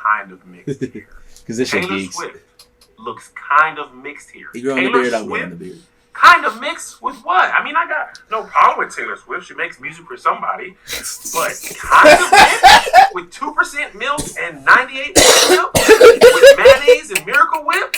kind of mixed here. Because this shit Taylor geeks. Swift looks kind of mixed here. You growing the beard, I'm growing the beard. Kind of mixed with what? I mean, I got no problem with Taylor Swift. She makes music for somebody. But kind of mixed with 2% milk and 98% milk with mayonnaise and Miracle Whip.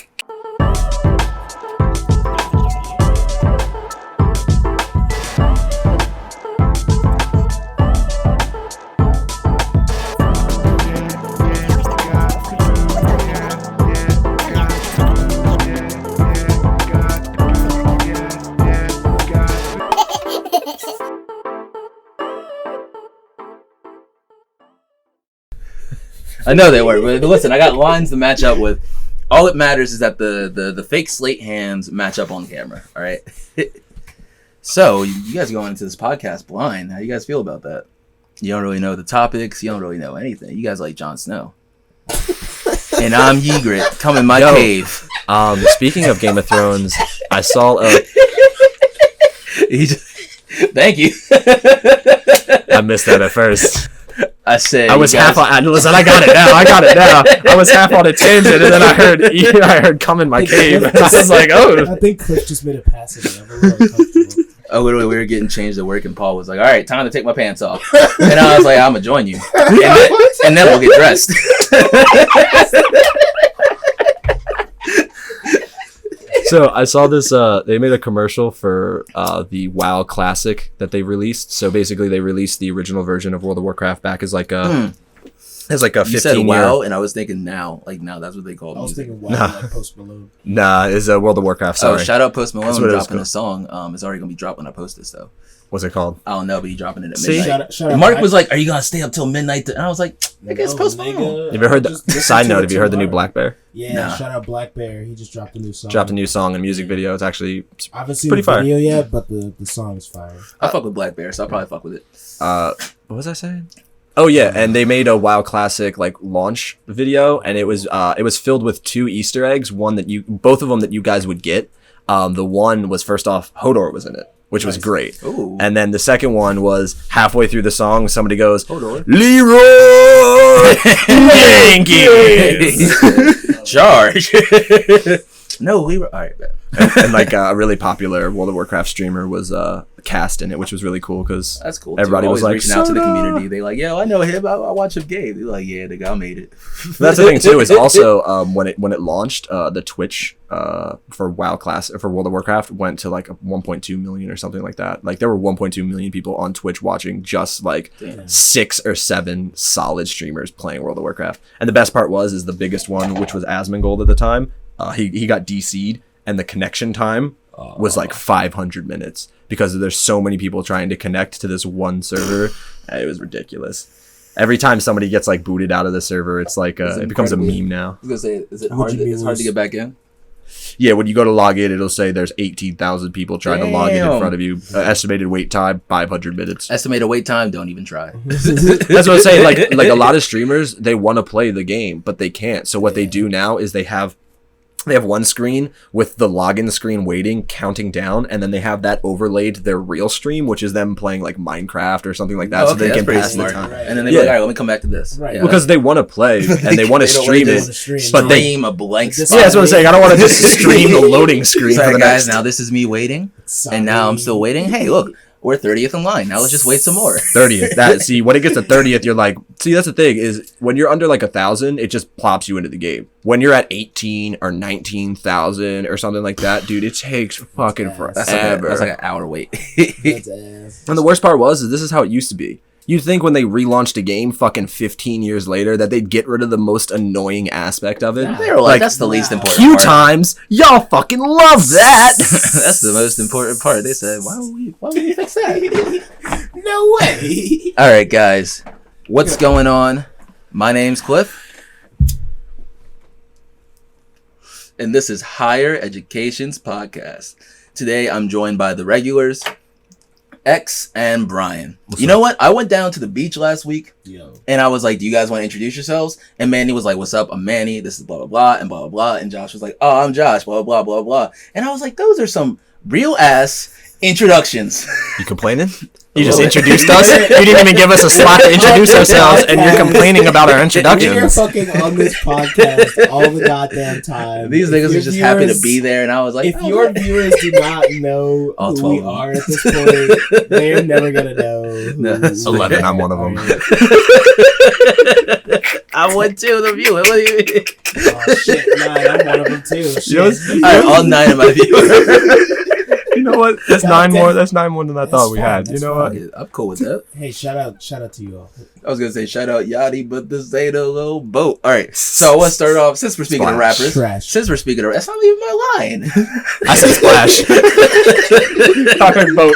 I know they were, but listen, I got lines to match up with. All that matters is that the fake slate hands match up on camera, all right? So, you guys going into this podcast blind. How do you guys feel about that? You don't really know the topics. You don't really know anything. You guys like Jon Snow. And I'm Ygritte, come in my cave. Speaking of Game of Thrones, I saw a... Thank you. I missed that at first. I said I was half on. Listen, I got it now. I was half on a tangent, and then I heard "come in my cave." I was like, "Oh." I think Cliff just made it passive. Oh, literally, we were getting changed at work, and Paul was like, "All right, time to take my pants off," and I was like, "I'm gonna join you," and then we'll get dressed. So I saw this. They made a commercial for the WoW Classic that they released. So basically, they released the original version of World of Warcraft back as like a as like a 15 You said year. WoW, and I was thinking now, like now that's what they call it. I was thinking WoW, like Post Malone. Nah, it's a World of Warcraft. Sorry. Oh, shout out Post Malone what dropping a song. It's already gonna be dropped when I post this though. What's it called? I don't know, but he's dropping it at See? midnight. Shout out Mark Black. was like, "Are you gonna stay up till midnight?" And I was like, "I guess Post Malone." Have you heard the side note? Have you heard the new Black Bear? Yeah, Nah. shout out Black Bear. He just dropped a new song. Dropped a new song and music video. It's actually I haven't seen pretty the fire. video yet, but the song is fire. I fuck with Black Bear, so I'll probably fuck with it. what was I saying? Oh yeah, and they made a WoW Classic like launch video, and it was filled with 2 Easter eggs. Both of them that you guys would get. The one was first off, Hodor was in it, which was great. Ooh. And then the second one was halfway through the song, somebody goes, Hodor. Leroy Jenkins. Charge. No, we were all right. And like a really popular World of Warcraft streamer was cast in it, which was really cool because That's cool. Everybody too. was Always like, reaching out to the "Soda." community. They like, "Yo, I know him. I watch him game." They're like, "Yeah, the guy made it." That's the thing too. Is also when it launched, the Twitch for WoW class for World of Warcraft went to like 1.2 million or something like that. Like there were 1.2 million people on Twitch watching just like 6 or 7 solid streamers playing World of Warcraft. And the best part is the biggest one, which was Asmongold at the time. He got DC'd, and the connection time was like 500 minutes because there's so many people trying to connect to this one server. It was ridiculous. Every time somebody gets like booted out of the server, it's like it becomes a meme now. I was gonna say, is it hard? It's hard to get back in. Yeah, when you go to log in, it'll say the's 18,000 people trying to log in front of you. Estimated wait time 500 minutes. Estimated wait time. Don't even try. That's what I'm saying. Like a lot of streamers, they want to play the game, but they can't. So what they do now is they have one screen with the login screen waiting, counting down, and then they have that overlaid to their real stream, which is them playing like Minecraft or something like that, so they can pass the time. Right. And then they're like, "All right, let me come back to this." Right. Yeah. Because they want to play and they want to stream it, but they stream a blank spot. yeah, that's what I'm saying. I don't want to just stream the loading screen Sorry, for the guys. next. Now this is me waiting, and now I'm still waiting. Hey, look, we're 30th in line. Now let's just wait some more. 30th. See, when it gets to 30th, you're like, see, that's the thing is when you're under like 1,000, it just plops you into the game. When you're at 18 or 19,000 or something like that, dude, it takes fucking forever. That's like an hour wait. That's ass. And the worst part is this is how it used to be. You'd think when they relaunched a game fucking 15 years later that they'd get rid of the most annoying aspect of it. They were like, that's the least important Queue part. times, y'all fucking love that. That's the most important part. They said, why would we fix that? No way. All right, guys. What's going on? My name's Cliff. And this is Higher Education's podcast. Today, I'm joined by the regulars, X and Brian. You know what? I went down to the beach last week, and I was like, "Do you guys want to introduce yourselves?" And Manny was like, "What's up? I'm Manny. This is blah blah blah and blah blah blah." And Josh was like, "Oh, I'm Josh. Blah blah blah blah." And I was like, "Those are some real ass introductions." You complaining? You just introduced us. You didn't even give us a slot to introduce ourselves, and you're complaining about our You're introductions. fucking on this podcast all the goddamn time. These niggas are just happy to be there, and I was like, If your viewers do not know All who 12 we of them. are at this point, they're never gonna know. No, that's 11, I'm one of them. I would too. The viewer. What do you mean? Oh shit, 9, I'm one of them too. Shit. All right, all 9 of my viewers. You know what? That's God 9 damn. more. That's 9 more than I thought we fine, had. You that's know fine. what? I'm cool with that. Hey, shout out to you all. I was gonna say shout out Yachty, but this ain't a little boat. All right, so I want to start off since we're speaking of Splash. rappers. Trash. Since we're speaking of, that's not even my line. I said splash. Talking boat.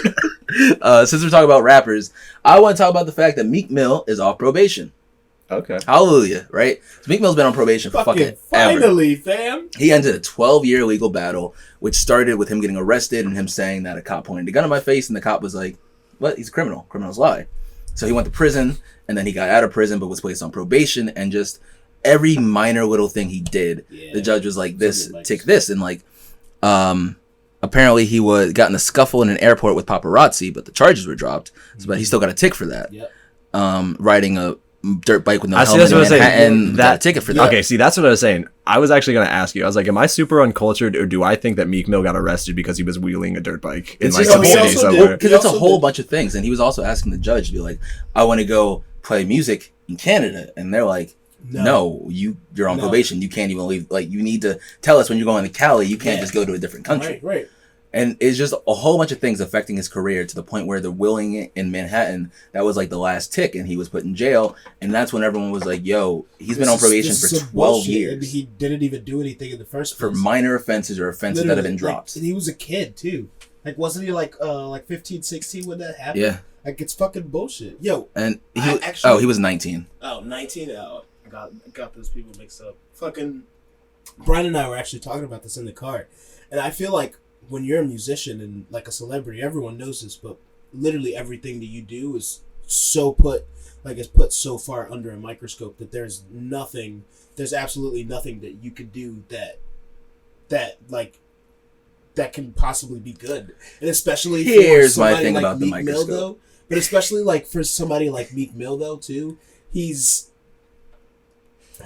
Since we're talking about rappers, I want to talk about the fact that Meek Mill is off probation. Okay. Hallelujah, right? So Meek Mill's been on probation for fucking ever. Finally, fam. He ended a 12-year legal battle, which started with him getting arrested and him saying that a cop pointed a gun at my face, and the cop was like, "What? He's a criminal. Criminals lie." So he went to prison, and then he got out of prison, but was placed on probation, and just every minor little thing he did, the judge was like, "This, take this," and like, apparently he got in a scuffle in an airport with paparazzi, but the charges were dropped, but he still got a tick for that. Yep. Riding a dirt bike with no I see, helmet that's in what I was saying. Manhattan, got a ticket for that. Okay, see, that's what I was saying. I was actually going to ask you. I was like, am I super uncultured, or do I think that Meek Mill got arrested because he was wheeling a dirt bike in It's like just some a city whole- somewhere? Because He it's a also whole did- bunch of things, and he was also asking the judge to be like, "I want to go play music in Canada," and they're like, "No, you're on No. probation. You can't even leave. Like, you need to tell us when you're going to Cali. You can't just go to a different country." Right. And it's just a whole bunch of things affecting his career to the point where they're willing it in Manhattan. That was like the last tick, and he was put in jail. And that's when everyone was like, "Yo, he's been on probation for 12 years And he didn't even do anything in the first for place. minor offenses or offenses that have been dropped." Like, and he was a kid too. Like, wasn't he like 15, 16 when that happened? Yeah, Like, it's fucking bullshit. Yo, and he was 19. 19. Oh, I got those people mixed up. Fucking Brian and I were actually talking about this in the car, and I feel like when you're a musician and like a celebrity, everyone knows this, but literally everything that you do is it's put so far under a microscope that there's absolutely nothing that you could do that can possibly be good. And especially Here's for my somebody thing like about the Meek Mill, microscope. though, but especially like for somebody like Meek Mill though too, he's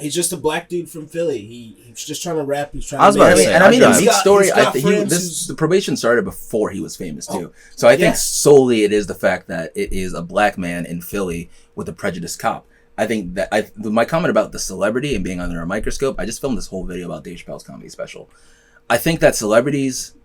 just a black dude from Philly. He's just trying to rap. He's trying. I was to about make to it. say, And I mean, I've a got- Meek story. he's I got think friends who's- the probation started before he was famous too. Oh, So I think yeah. solely it is the fact that it is a black man in Philly with a prejudiced cop. I think that my comment about the celebrity and being under a microscope. I just filmed this whole video about Dave Chappelle's comedy special. I think that celebrities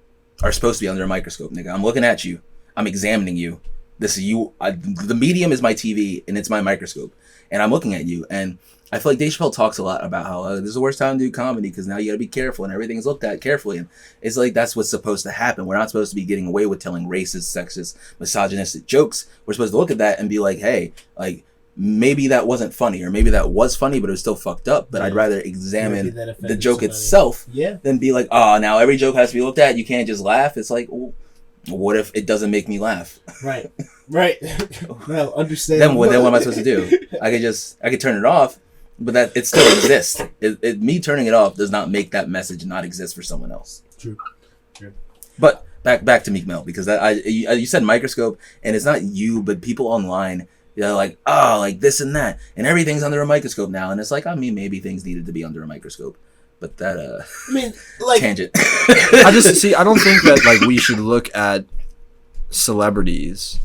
are supposed to be under a microscope, nigga. I'm looking at you. I'm examining you. This is you. The medium is my TV and it's my microscope, and I'm looking at you. And I feel like Dave Chappelle talks a lot about how this is the worst time to do comedy because now you got to be careful and everything's looked at carefully. And it's like that's what's supposed to happen. We're not supposed to be getting away with telling racist, sexist, misogynistic jokes. We're supposed to look at that and be like, hey, like maybe that wasn't funny, or maybe that was funny, but it was still fucked up. But I'd rather examine Maybe that the offended joke somebody. itself Yeah. than be like, oh, now every joke has to be looked at. You can't just laugh. It's like, well, what if it doesn't make me laugh? Right. No, understand. Then what am I supposed to do? I could turn it off, but that it still exists. Me turning it off does not make that message not exist for someone else. True. But back to Meek Mill, because you said microscope, and it's not you, but people online. They're like, oh, like this and that, and everything's under a microscope now, and it's like, I mean, maybe things needed to be under a microscope, but that I mean, like, tangent. I don't think that like we should look at celebrities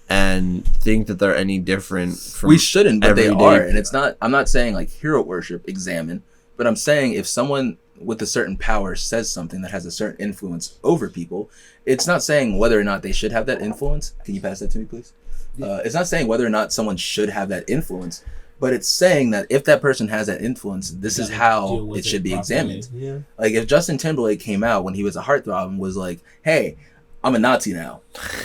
and think that they're any different from We shouldn't, but they everyday- are, and it's not. I'm not saying like hero worship, examine, but I'm saying if someone with a certain power says something that has a certain influence over people, it's not saying whether or not they should have that influence. Can you pass that to me, please? It's not saying whether or not someone should have that influence, but it's saying that if that person has that influence, this is deal how with it should be properly. examined. Yeah. Like if Justin Timberlake came out when he was a heartthrob and was like, hey, I'm a Nazi now,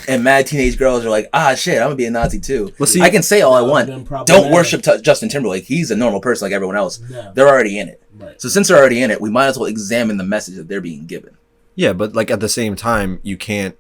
and mad teenage girls are like, ah, shit, I'm gonna be a Nazi too. Well, see, I can say all I want. Then problematic. Don't worship Justin Timberlake. He's a normal person like everyone else. No. They're already in it. Right. So since they're already in it, we might as well examine the message that they're being given. Yeah, but like at the same time, you can't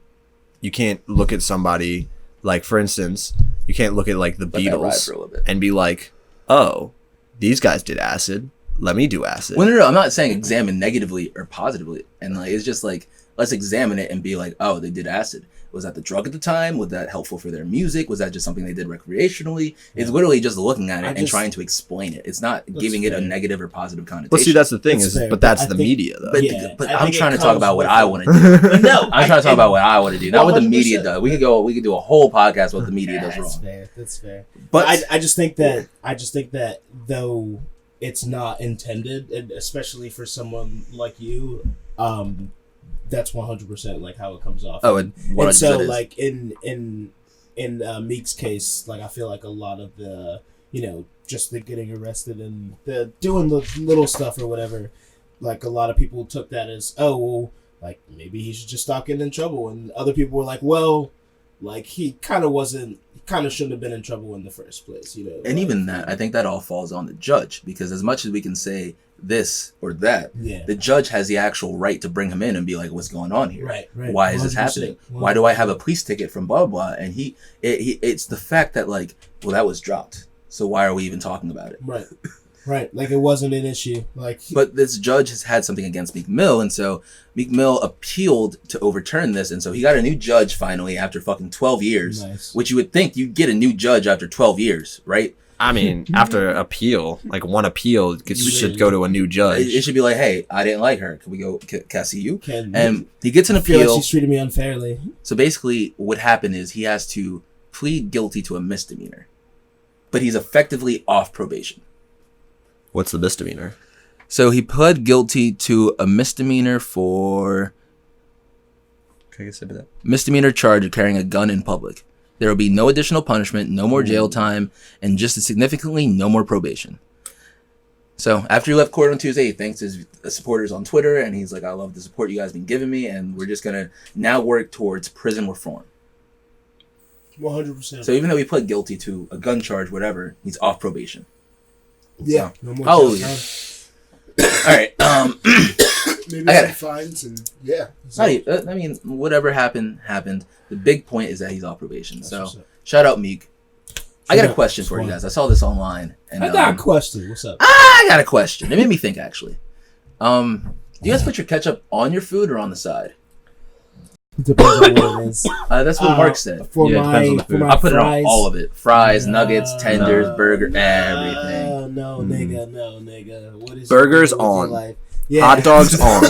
look at somebody like, for instance, you can't look at like the Let that ride Beatles for a little bit. and be like, oh, these guys did acid. Let me do acid. Well, no, I'm not saying examine negatively or positively. And like it's just like let's examine it and be like, oh, they did acid. Was that the drug at the time? Was that helpful for their music? Was that just something they did recreationally? It's literally just looking at it and trying to explain it. It's not giving it a negative or positive connotation. But see, that's the thing that's the media though. But I'm trying to talk about what I want to do. No, I'm trying to talk about what I want to do, not what the media does. We could do a whole podcast what the media does wrong. That's fair. But I just think that though it's not intended, and especially for someone like you, that's 100% like how it comes off. Oh, and so like in Meek's case, like I feel like a lot of the just the getting arrested and the doing the little stuff or whatever, like a lot of people took that as, oh well, like maybe he should just stop getting in trouble, and other people were like, well, like he kind of shouldn't have been in trouble in the first place, And even that, I think that all falls on the judge, because as much as we can say this or that, the judge has the actual right to bring him in and be like, what's going on here? Right. Why is this happening? 100%. Why do I have a police ticket from blah, blah, blah? And it's the fact that like, well, that was dropped. So why are we even talking about it? Right. Right. Like it wasn't an issue. But this judge has had something against Meek Mill. And so Meek Mill appealed to overturn this. And so he got a new judge finally after fucking 12 years, which you would think you'd get a new judge after 12 years, right? I mean, after appeal, like one appeal, should go to a new judge. It should be like, hey, I didn't like her. Can we go? Can I see you? And he gets an appeal. I feel like she's treated me unfairly. So basically, what happened is he has to plead guilty to a misdemeanor, but he's effectively off probation. What's the misdemeanor? So he pled guilty to a misdemeanor for misdemeanor charge of carrying a gun in public. There will be no additional punishment, no more jail time, and just as significantly, no more probation. So after he left court on Tuesday, he thanks his supporters on Twitter, and he's like, I love the support you guys been giving me, and we're just going to now work towards prison reform. 100%. So even though he pled guilty to a gun charge, whatever, he's off probation. Yeah. So, no more jail time. All right. Maybe some fines and I mean, whatever happened. The big point is that he's off probation. So shout out Meek. I got a question for you guys. I saw this online. And, I got a question. What's up? I got a question. It made me think actually. Do you guys put your ketchup on your food or on the side? It depends on what it is. That's what Mark said. Depends on the food. I put it on all of it. Fries, nuggets, tenders, burger, everything. No, nigga. What is burgers on. Yeah. Hot dogs on.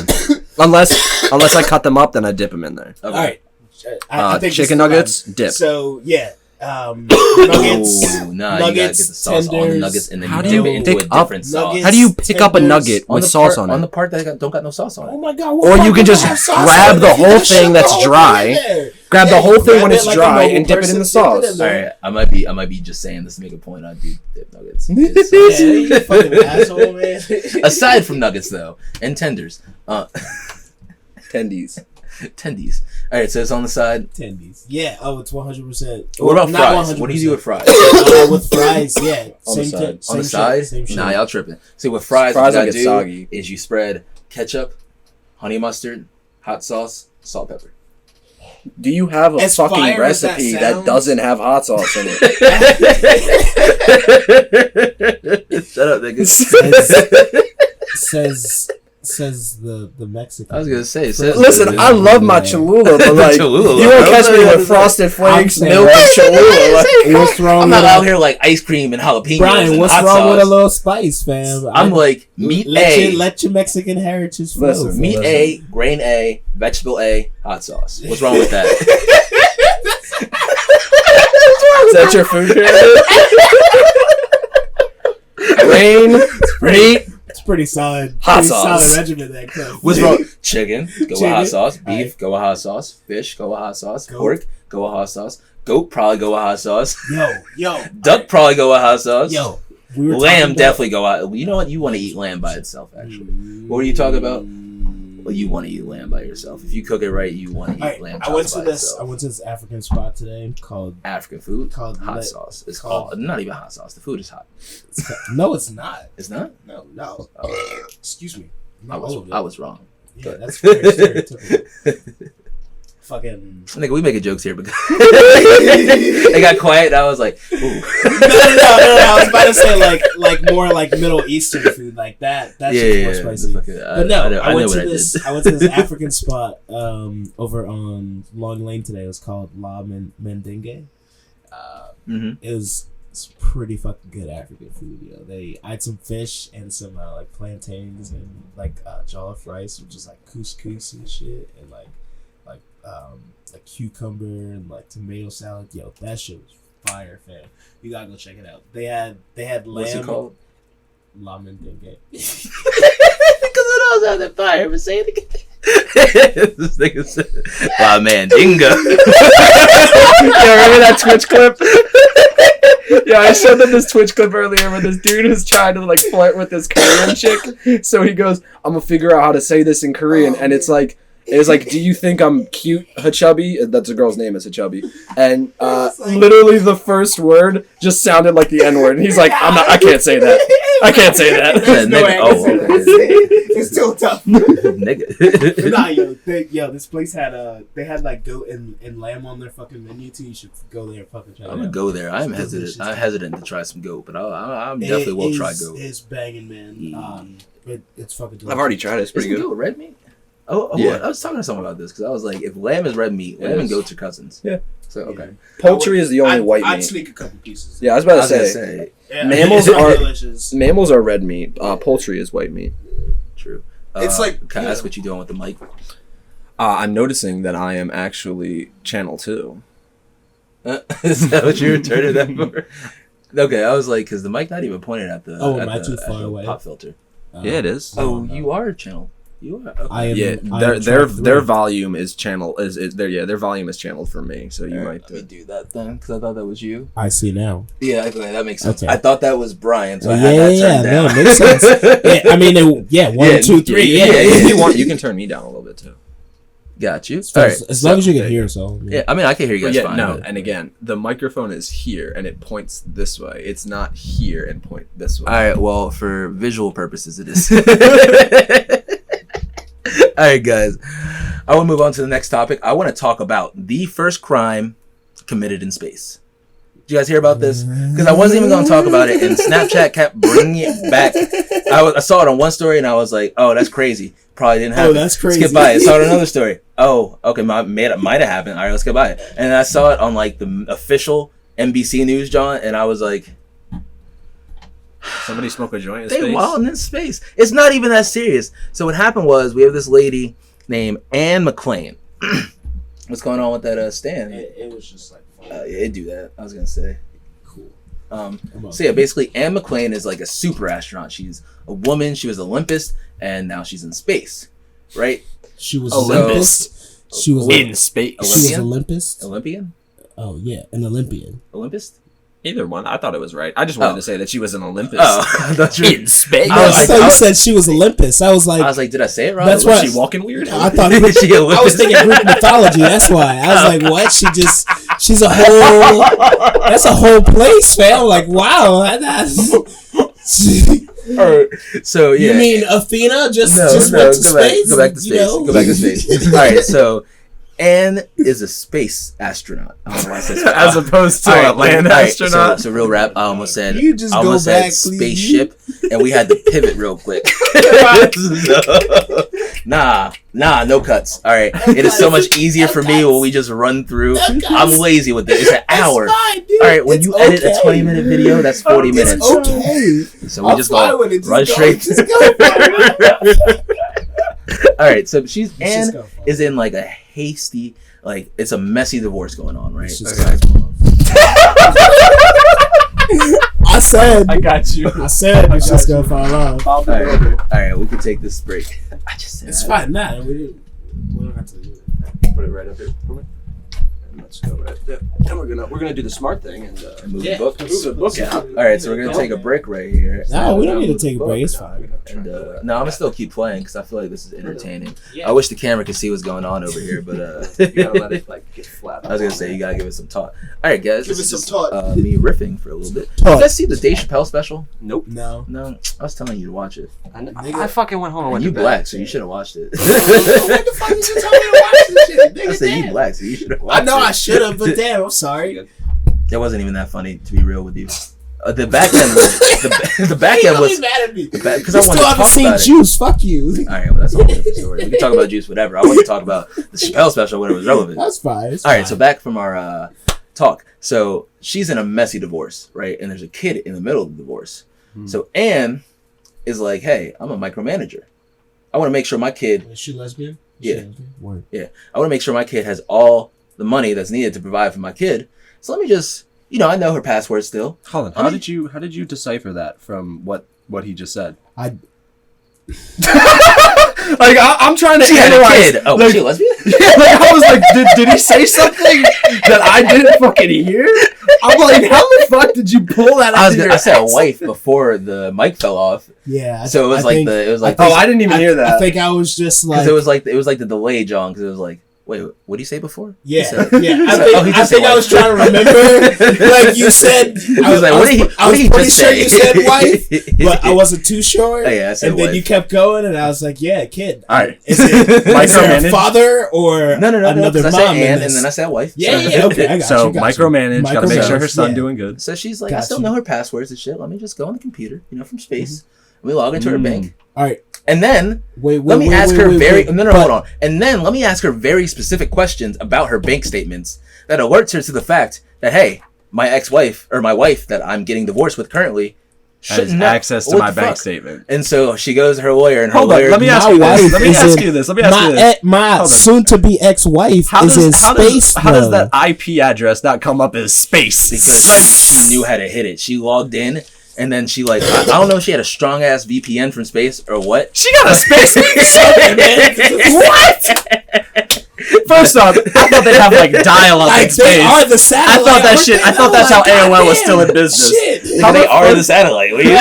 Unless I cut them up, then I dip them in there. Okay. All right. I think chicken nuggets, dip. So yeah, nuggets. You gotta get the sauce on the nuggets and then you dip it into a different sauce. How do you pick up a nugget with sauce on it? On the part that don't got no sauce on it. Oh my god! Or you can just grab the whole thing that's dry. Grab the whole thing when it's dry and dip it in the sauce. All right, I might be just saying this to make a point. I do dip nuggets. Yeah, you fucking asshole, man. Aside from nuggets though, and tenders, tendies. All right, so it's on the side. Tendies. Yeah. Oh, it's 100%. What about fries? 100%. What do you do with fries? With fries, yeah. On the side. Nah, y'all tripping. See, with fries what you gotta do soggy. Is you spread ketchup, honey mustard, hot sauce, salt, pepper. Do you have a fucking recipe that doesn't have hot sauce in it? Shut up, nigga. Says the Mexican. I was gonna say. Listen, I love my Cholula, but like Cholula, you won't catch me with Frosted Flakes, milk, and Cholula. What's wrong? I'm not out here like ice cream and jalapenos. Brian, what's wrong sauce with a little spice, fam? I'm like meat let your Mexican heritage flow. Listen, meat A, grain A, vegetable A, hot sauce. What's wrong with that? Is that your food pyramid? Grain, meat. Pretty solid. Hot sauce. Solid regimen that comes. What's wrong? Chicken, go with hot sauce. Beef, go with hot sauce. Fish, go with hot sauce. Goat. Pork, go with hot sauce. Goat, probably go with hot sauce. Yo. Duck, probably go with hot sauce. Yo. Lamb, definitely go out. You know what? You want to eat lamb by itself, actually. What were you talking about? Well, you want to eat lamb by yourself. If you cook it right, you want to eat lamb chops by itself. I went to this African spot today called African food. Called hot sauce. It's called not even hot sauce. The food is hot. No, it's not. It's not? No. Excuse me. I was wrong. Yeah, that's very stereotypical. fucking. Nigga, we making jokes here because they got quiet. And I was like, ooh. No. I was about to say like more like Middle Eastern food like that. That shit's more spicy. But no, I went to this African spot over on Long Lane today. It was called La Mendingue. It's pretty fucking good African food, I had some fish and some like plantains and like jollof rice, which is like couscous and shit, and like cucumber and like tomato salad. That shit was fire, fam. You gotta go check it out. They had lamb. What's it called? La Mendingue. Because it knows how that fire. But say it again. This nigga said, "La Mandinga." Remember that Twitch clip? Yeah, I showed them this Twitch clip earlier where this dude was trying to like flirt with this Korean chick. So he goes, "I'm gonna figure out how to say this in Korean," and it's like, "Do you think I'm cute, Hachubi?" That's a girl's name, is Hachubi. And literally the first word just sounded like the N-word. And he's like, I can't say that. I can't say that. It's still tough. Nigga. This place had they had like goat and lamb on their fucking menu too. You should go there and fucking try it out. I'm gonna go there. I'm hesitant to try some goat, but I definitely will try goat. It's banging, man. It's fucking delicious. I've already tried it. It's pretty good. Goat red meat? Oh, yeah. I was talking to someone about this because I was like, if lamb is red meat, lamb and goats are cousins. Yeah. So, okay. Poultry is the only white meat. I'd sneak a couple pieces. Yeah, I was about to say mammals are red meat. Poultry is white meat. True. It's like, can I ask what you doing with the mic? I'm noticing that I am actually channel 2. Is that what you were turning that for? Okay, I was like, because the mic not even pointed at the am I too far away? Pop filter. Yeah, it is. You are channel. You are. Okay. Their volume is channel their volume is channeled for me. So you might let me do that then because I thought that was you. I see now. Yeah, okay, that makes sense. Okay. I thought that was Brian, so I had that turned down. No, it makes sense. I mean, 1, 2, 3. Yeah. If you want, you can turn me down a little bit too. Got you. All right. As long as you can hear, so yeah. I mean, I can hear you guys fine. No, and again, the microphone is here and it points this way. It's not here and point this way. All right. Well, for visual purposes, it is. All right, guys. I want to move on to the next topic. I want to talk about the first crime committed in space. Did you guys hear about this? Because I wasn't even going to talk about it, and Snapchat kept bringing it back. I saw it on one story, and I was like, "Oh, that's crazy. Probably didn't happen." Oh, that's crazy. Skip by it. Saw it on another story. Oh, okay, might have happened. All right, let's skip by it. And then I saw it on like the official NBC News, John, and I was like, somebody smoke a joint in they space? wilding in space. It's not even that serious. So what happened was we have this lady named Anne McClain. What's going on with that stand? It was just like fun. Yeah, it'd do that. I was gonna say. Cool. So yeah, basically Anne McClain is like a super astronaut. She's a woman. She was Olympus, and now she's in space, right? She was Olympus. She was in space. She was Olympus. Olympian. Oh yeah, an Olympian. Olympus. Either one. I thought it was right. I just wanted to say that she was an Olympus. Oh, that's right. In space. I thought you said she was Olympus. I was like, did I say it wrong? That's was she walking weird? I thought I was thinking Greek mythology. That's why I was like, what? She's a whole. That's a whole place, fam. Like, wow. That's. All right. So yeah. You mean Athena just went to space? Go back to space. Go back to space. All right. So Anne is a space astronaut. I don't know why I said space. As opposed to a land astronaut. So real rap. I almost said spaceship, and we had to pivot real quick. Nah, no cuts. All right, it is so much easier for me when we just run through. I'm lazy with it. It's an hour. Fine, dude. All right, when you edit a 20-minute video, that's 40 minutes. Okay. So we just go run straight. All right, so Anne is in like a hasty, like it's a messy divorce going on, right? I said, I got you. I said it's just gonna fall off. All right, we can take this break. I just said it's fine. Nah, we don't have to do it. Put it right up here for me. And let's go right there. Then we're gonna do the smart thing and move the book. Move the book out. All right, so we're gonna take a break right here. No, we don't need to take a break. It's fine. And no, I'm gonna still keep playing because I feel like this is entertaining. Yeah. I wish the camera could see what's going on over here, but You gotta let it like get flat. I was gonna say you gotta give it some talk. All right, guys, Give this it is some just, talk. me riffing for a little bit. Talk. Did you guys see the Dave Chappelle special? Nope. No. No, I was telling you to watch it. I fucking went home and And went you to bed. black, so you should have watched it. What the fuck did you tell me to watch this shit? Nigga, I said you damn. black, so you should have watched I know it. I should have, but damn, I'm sorry. It wasn't even that funny, to be real with you. The back end was the back end was mad at me. because You I wanted still to haven't talk seen about it. Juice. Fuck you. All right, well, that's a whole different story. We can talk about Juice, whatever. I want to talk about the Chappelle special when it was relevant. That's fine. It's All right, fine. so back from our talk. So she's in a messy divorce, right? And there's a kid in the middle of the divorce. So Anne is like, "Hey, I'm a micromanager. I want to make sure my kid, Is she lesbian? Yeah. Word. I want to make sure my kid has all the money that's needed to provide for my kid. So let me just, I know her password still. Hold on. I How mean- did you decipher that from what he just said? I I'm trying to She had a analyze. kid. Oh, like, was she a lesbian? Yeah, like I was like, did he say something that I didn't fucking hear? I'm like, how the fuck did you pull that out of your I said a ass? wife before the mic fell off. yeah. So it was like Oh, I didn't even hear I that. think I was just like. because it was like the delay, John, because it was like, wait, what did you say before? Yeah, He said- yeah. Oh, he I just think said I was wife. trying to remember. Like you said, He was like, what did I was he pretty just sure say? you said wife, but I wasn't too sure. Oh, yeah, I said and then wife. you kept going, and I was like, yeah, kid. All right. Is there Micromanage? a father or No, another because I mom said in Ann, this? and then I said wife. Yeah, yeah, okay, I got So you. Got micromanage. Got to make sure her son Yeah. doing good. So she's like, I Got still you. know her passwords and shit. Let me just go on the computer, from space. And we log into her Mm. bank. All right, And then wait. let me ask her wait. No, hold on. And then let me ask her very specific questions about her bank statements that alerts her to the fact that, hey, my ex-wife or my wife that I'm getting divorced with currently Has shouldn't know. access to What my the bank fuck? statement. And so she goes to her lawyer, and her Hold lawyer. on. Let me ask you this. Let me ask you this. Let me ask you this. My Hold on. soon-to-be ex-wife is in space. How does mode. that IP address not come up as space? Because she knew how to hit it. She logged in, and then she I don't know if she had a strong ass VPN from space or what. She got a space What? First off, I thought they'd have like dial-up in Like space. they are the I satellite. thought that What shit. the I thought that's hell? how Like, AOL was still in goddamn, business. Shit. How they are the satellite. What do you mean?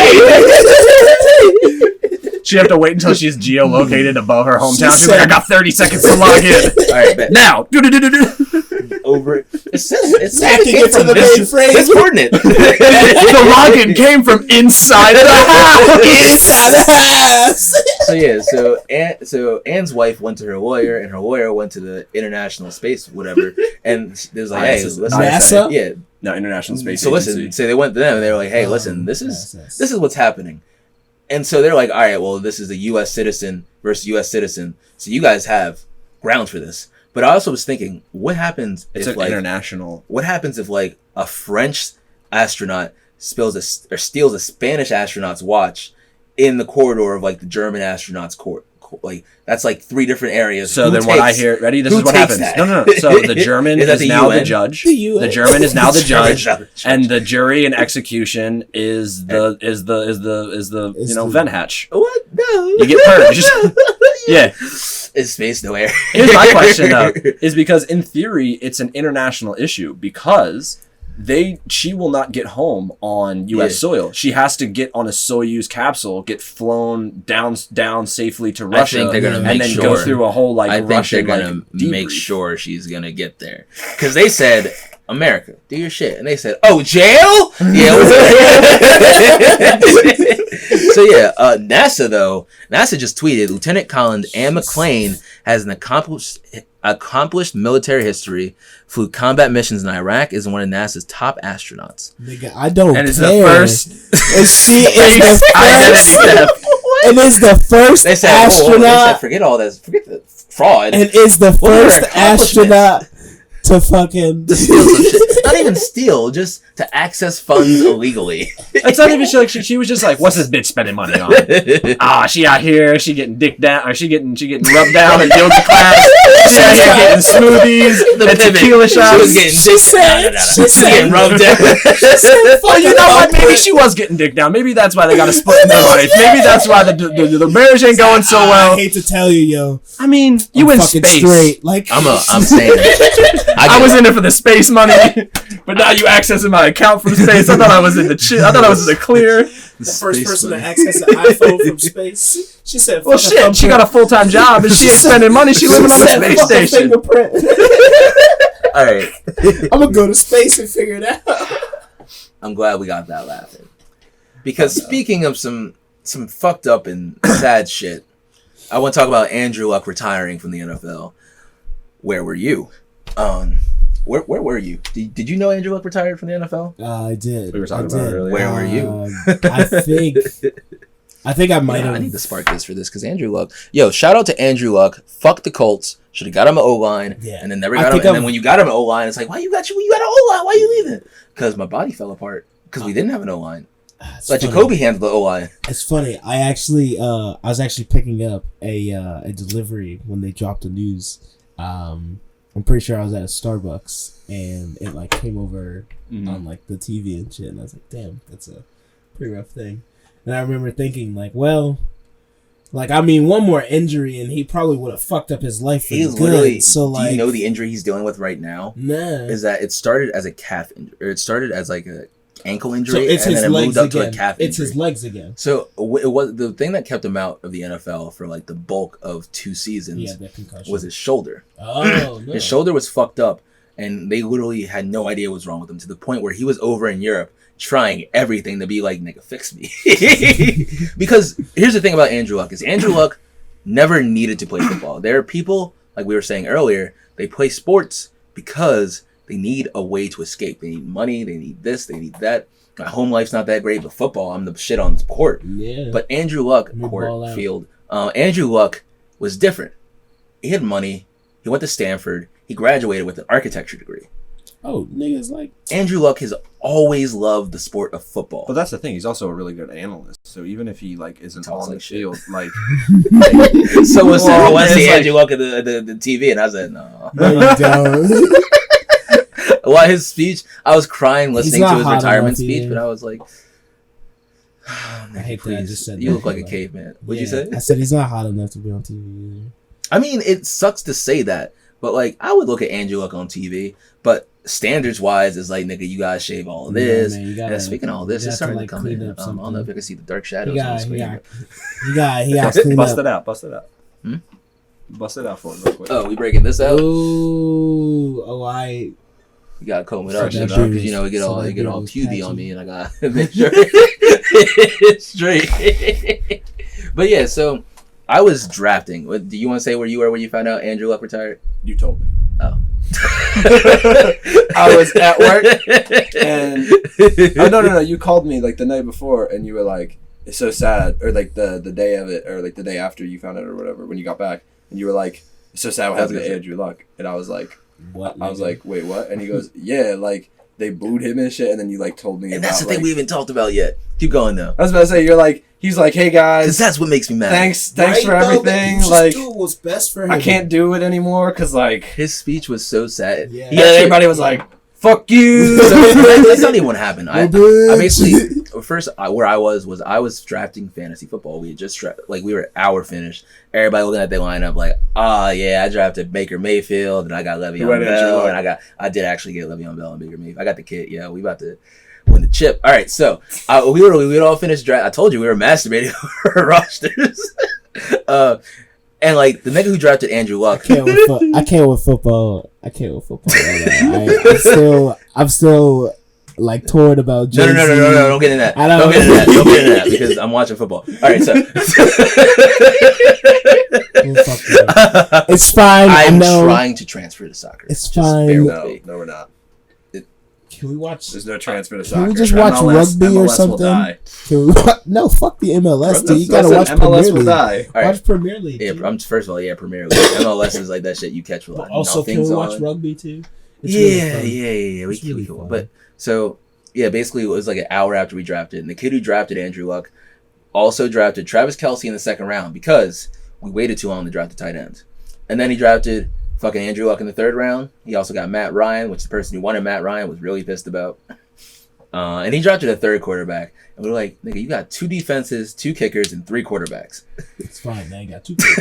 She have to wait until she's geolocated above her hometown. She She's like, I said- got 30 seconds to log in. All right, bet. Now. Over it. It says Hacking came into from the this- mainframe. This coordinate. The login came from inside the house. Inside the house. So yeah, so Anne's wife went to her lawyer, and her lawyer went to the International Space whatever, and it was like, hey, listen, NASA? yeah. No, International Space So Agency. listen, so they went to them, and they were like, hey, listen, this is yes. what's happening, and so they're like, all right, well, this is a U.S. citizen versus U.S. citizen, so you guys have grounds for this. But I also was thinking, what happens It's if an international. what happens if a French astronaut steals a Spanish astronaut's watch in the corridor of the German astronauts' court? That's 3 different areas. So Who then what I takes- hear, ready? This who is what takes happens. that? No. So the German Is that is the now the UN? judge. The UN. The German is now the judge. German is now the judge. And the jury and execution is the vent hatch. What? No. You get purged. Yeah. Is space nowhere? Here's my question though, is because in theory it's an international issue because she will not get home on U.S. soil. She has to get on a Soyuz capsule, get flown down safely to Russia, think they're gonna and make then sure. go through a whole I think Russian they're gonna make debrief. sure she's gonna get there, because they said, America, do your shit, and they said, oh, jail? Yeah. So yeah, NASA just tweeted, Lieutenant Colin Anne McClain has an accomplished military history, flew combat missions in Iraq, is one of NASA's top astronauts. Nigga, I don't And it's care. the first And she is the identity first. theft. And is the first They said, astronaut. they said, forget all this, forget the fraud. And is the What are her first astronaut to fucking to steal some shit. Not even steal, just to access funds illegally. It's not even she was just like, what's this bitch spending money on? She out here, she getting dick down, or she getting rubbed down in yoga class. She out here getting smoothies and tequila She shots. was getting She said- She was getting rubbed down. Well, you know what? Maybe she was getting dick down. Maybe that's why they got to split in their life. Maybe that's why the marriage ain't going so I well. hate to tell you, yo. I mean, you I'm in fucking space. straight. Like I'm saying. I was in it for the space money. But now you accessing my account from space. I thought I was in the I thought I was in the clear. The first person to access an iPhone from space. She said, well, shit, she got a full-time job and she ain't spending money. She living on the space station. Fingerprint. All right. I'm going to go to space and figure it out. I'm glad we got that laughing. Because speaking of some fucked up and sad shit, I want to talk about Andrew Luck retiring from the NFL. Where were you? Where were you? Did you know Andrew Luck retired from the NFL? I did. We were talking about it earlier. Where were you? I think I might have. I need to spark this for this because Andrew Luck. Yo, shout out to Andrew Luck. Fuck the Colts. Should have got him an O-line. Yeah. And then never got him. And then when you got him an O-line, it's like, why you got an O-line? Why are you leaving? Because my body fell apart. Because we didn't have an O-line. But Jacoby handled the O-line. It's funny. I was actually picking up a delivery when they dropped the news. I'm pretty sure I was at a Starbucks and it like came over on like the TV and shit, and I was like, damn, that's a pretty rough thing. And I remember thinking like, well, like I mean, one more injury and he probably would have fucked up his life for He's good. literally. So like, do you know the injury he's dealing with right now? Nah. Is that it started as a calf injury, or it started as like a ankle injury, So it's and his then it legs moved up again. to a calf injury. It's his legs again. So it was the thing that kept him out of the NFL for like the bulk of 2 seasons. He had that concussion. Was his shoulder. Oh no. His shoulder was fucked up, and they literally had no idea what was wrong with him to the point where he was over in Europe trying everything to be like, nigga, fix me. Because here's the thing about Andrew Luck is Andrew Luck never needed to play football. There are people, like we were saying earlier, they play sports because they need a way to escape. They need money, they need this, they need that. My home life's not that great, but football, I'm the shit on the court. Yeah. But Andrew Luck, field, Andrew Luck was different. He had money. He went to Stanford. He graduated with an architecture degree. Oh, niggas like Andrew Luck has always loved the sport of football. But that's the thing. He's also a really good analyst. So even if he like isn't Talks on the like shit. field, like So was I want to see like- Andrew Luck at the TV, and I said no. no, you don't. Well, his speech, I was crying listening not to his hot retirement enough speech, either. but I was like, oh, I hate that I just said you that. look like a caveman. What'd you Yeah. say? I said he's not hot enough to be on TV either. I mean, it sucks to say that, but like, I would look at Andrew Luck on TV, but standards wise, it's like, nigga, you gotta shave all of this. man, you gotta- and speaking of all this, you it's have to, starting to like, come in. clean up I don't know if something. you can see the dark shadows He on the got screen. clean bust up. it out, bust it out. Hmm? Bust it out for him real quick. Oh, we breaking this out? Oh, I. You gotta comb it So up, that because beard you know it get all beard was puby patchy. on me, and I gotta make sure it's straight. But yeah, so I was drafting. Do you want to say where you were when you found out Andrew Luck retired? You told me. Oh. I was at work and no. You called me like the night before, and you were like, "It's so sad," or like the day of it, or like the day after you found out, or whatever. When you got back, and you were like, "It's so sad what happened to Andrew Luck," and I was like, What? I was like, "Wait, what?" And he goes, "Yeah, like they booed him and shit," and then you like told me And about that's the thing like, we haven't talked about yet. Keep going though, I was about to say, you're like, he's like, "Hey because guys, that's what makes me mad. thanks Right, for though, everything." just Like, do what's best for him. I can't do it anymore because like, His speech was so sad. Yeah. He yeah, actually- everybody was like, "Fuck you." So that's not even what happened. I bitch. basically first where I was drafting fantasy football. We had just we were hour finished. Everybody looking at their lineup like, yeah, I drafted Baker Mayfield and I got Le'Veon went Andrew Bell Luck. and I did actually get Le'Veon Bell and Baker Mayfield. I got the kit. Yeah, we about to win the chip. All right, so we would all finish draft. I told you we were masturbating over rosters. And like the nigga who drafted Andrew Luck. I can't with football. I'm still like torn about No, Jay-Z. don't get into that. I don't- Don't get into that because I'm watching football. All right, so It's fine. I I'm know. trying to transfer to soccer. It's Just fine. bear with No, me. no, we're not. Can we watch? There's no transfer to Can soccer. we just watch rugby or MLS will something? die. Can we, no, fuck the MLS, dude. You gotta watch MLS Premier will League. die. All right. Watch Premier League. Yeah, dude. I'm first of all, Premier League. MLS is like that shit you catch with But also, can nothing's we watch on. rugby too? It's really Yeah. fun. It's really We can. fun. But so yeah, basically it was like an hour after we drafted, and the kid who drafted Andrew Luck also drafted Travis Kelce in the second round because we waited too long to draft the tight end, and then he drafted fucking Andrew Luck in the third round. He also got Matt Ryan, which the person who wanted Matt Ryan was really pissed about. And he dropped it a third quarterback. And we were like, nigga, you got 2 defenses, 2 kickers, and 3 quarterbacks. It's fine. They ain't got 2 Explain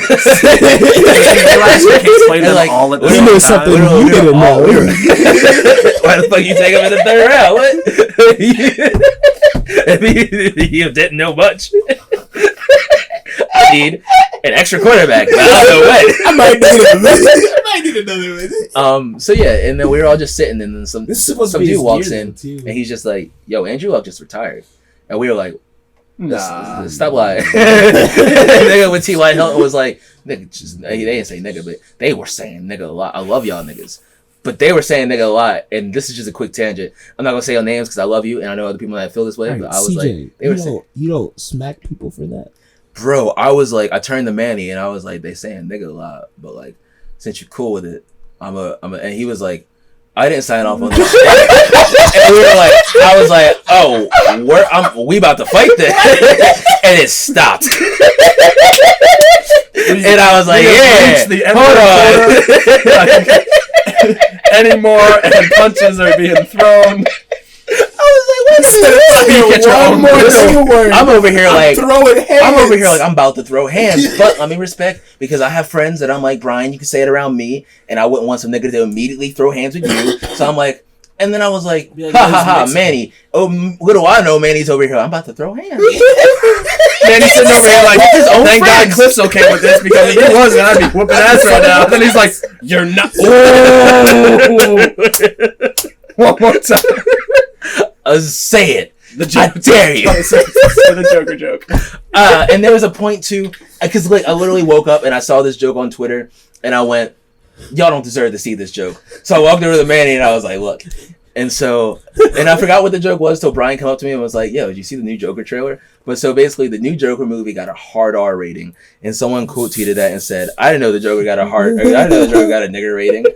them like, all at the you same know time. something you didn't know. Why the fuck you take him in the third round? What? You didn't know much. I need an extra quarterback. But I don't know what. I might need another one. So yeah, and then we were all just sitting, and then some This is supposed to be dude his walks year, in, though, too. and he's just like, "Yo, Andrew Luck just retired," and we were like, Nah. "Stop lying." Nigga with T.Y. Hilton was like, "Nigga, just they didn't say nigga, but they were saying nigga a lot. I love y'all niggas." But they were saying nigga a lot, and this is just a quick tangent. I'm not gonna say your names because I love you, and I know other people that feel this way. Right, but I was CJ, like, they were saying, you don't smack people for that. bro, I was like, I turned to Manny, and I was like, they saying nigga a lot, but like, since you're cool with it, I'm a, and he was like, I didn't sign off on this shit. And we were like, I was like, oh, we about to fight this, and it stopped. And I was like, yeah, hold on. Anymore, and punches are being thrown. I was like, what's One more single word. I'm over here like, throwing hands. I'm over here like I'm about to throw hands, but let me respect because I have friends that I'm like, Brian, you can say it around me, and I wouldn't want some nigga to immediately throw hands with you. So I'm like, and then I was like, Yeah, ha ha that's ha, Mexican. Manny. Oh, what do I know? Manny's over here. I'm about to throw hands. Manny's sitting over here like, His own thank God friends. Cliff's okay with this because if he wasn't, I'd be whooping ass right now. And then he's like, you're not. Oh. One more time. Say it. The I joke. dare you. The Joker joke. And there was a point too, because like I literally woke up and I saw this joke on Twitter, and I went, "Y'all don't deserve to see this joke." So I walked over to Manny and I was like, "Look," and I forgot what the joke was till Brian came up to me and was like, "Yo, did you see the new Joker trailer?" But so basically, the new Joker movie got a hard R rating, and someone quote tweeted that and said, "I didn't know the Joker got a nigger rating,"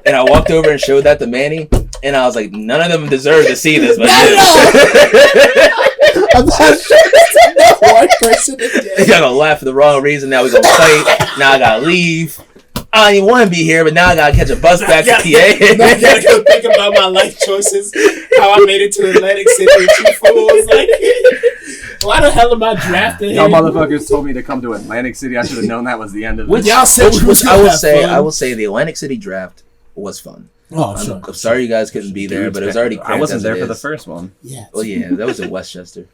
and I walked over and showed that to Manny, and I was like, "None of them deserve to see this, but you." I'm not sure it's one person today. Y'all gonna laugh for the wrong reason. Now we gonna fight. Now I gotta leave. I don't even want to be here, but now I gotta catch a bus back to Now I PA. gotta go think about my life choices. How I made it to Atlantic City with 2 fools. Like, why the hell am I drafting Y'all him? motherfuckers told me to come to Atlantic City. I should have known that was the end of it. Y'all said we was I will gonna say, have fun. I will say, the Atlantic City draft was fun. Oh, sure. I'm sorry you guys couldn't be there, but it was already. I wasn't there for the first. first one. Yeah. Well, yeah, that was in Westchester.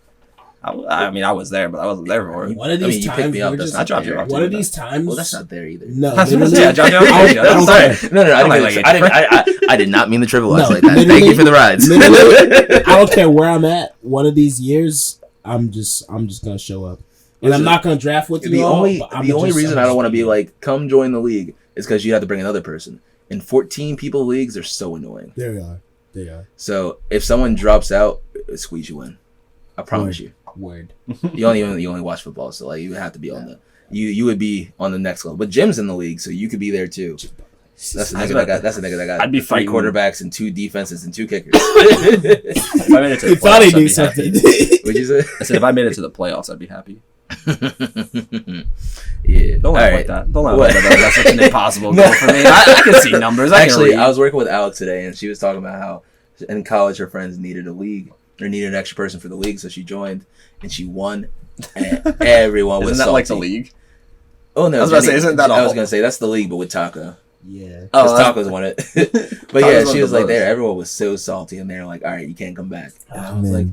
I mean, I was there, but I wasn't there for it. One of I mean, these you picked times, me up. we're That's just, not I dropped you there. off. one of these times. Well, that's not there either. No, That's what I'm literally- saying. I dropped you off. I I'm don't sorry. care. No, I like didn't. I did not mean the triple X No, like that. Thank literally- you for the rides. Literally, I don't care where I'm at. One of these years, I'm just gonna show up, and I'm not gonna draft with you. The all, only but I'm reason just I don't want to be like, come join the league is because you have to bring another person. In 14 people leagues, they're so annoying. There we are. They are. So if someone drops out, it squeeze you in. I promise you. Word. You only watch football, so like you would have to be on the you would be on the next level. But Jim's in the league, so you could be there too. That's the nigga that got. That's the nigga that got. I'd be 3 fighting- quarterbacks and 2 defenses and 2 kickers. If I made it to He the thought he playoffs, I'd knew be something. happy. What'd you say? I said if I made it to the playoffs, I'd be happy. Yeah. Don't All laugh right. like that. Don't laugh What? like that. That's such an impossible No. goal for me. I can see numbers. Actually, can I read. was working with Alex today, and she was talking about how in college her friends needed a league or needed an extra person for the league, so she joined and she won. And everyone was Isn't that like the salty. league? Oh no! I was about to say, isn't that I was all? gonna say that's the league, but with Taco. Yeah. Because Oh, Tacos won it. But yeah, Tacos she won was the like most. there. Everyone was so salty, and they're like, "All right, you can't come back." And I was like,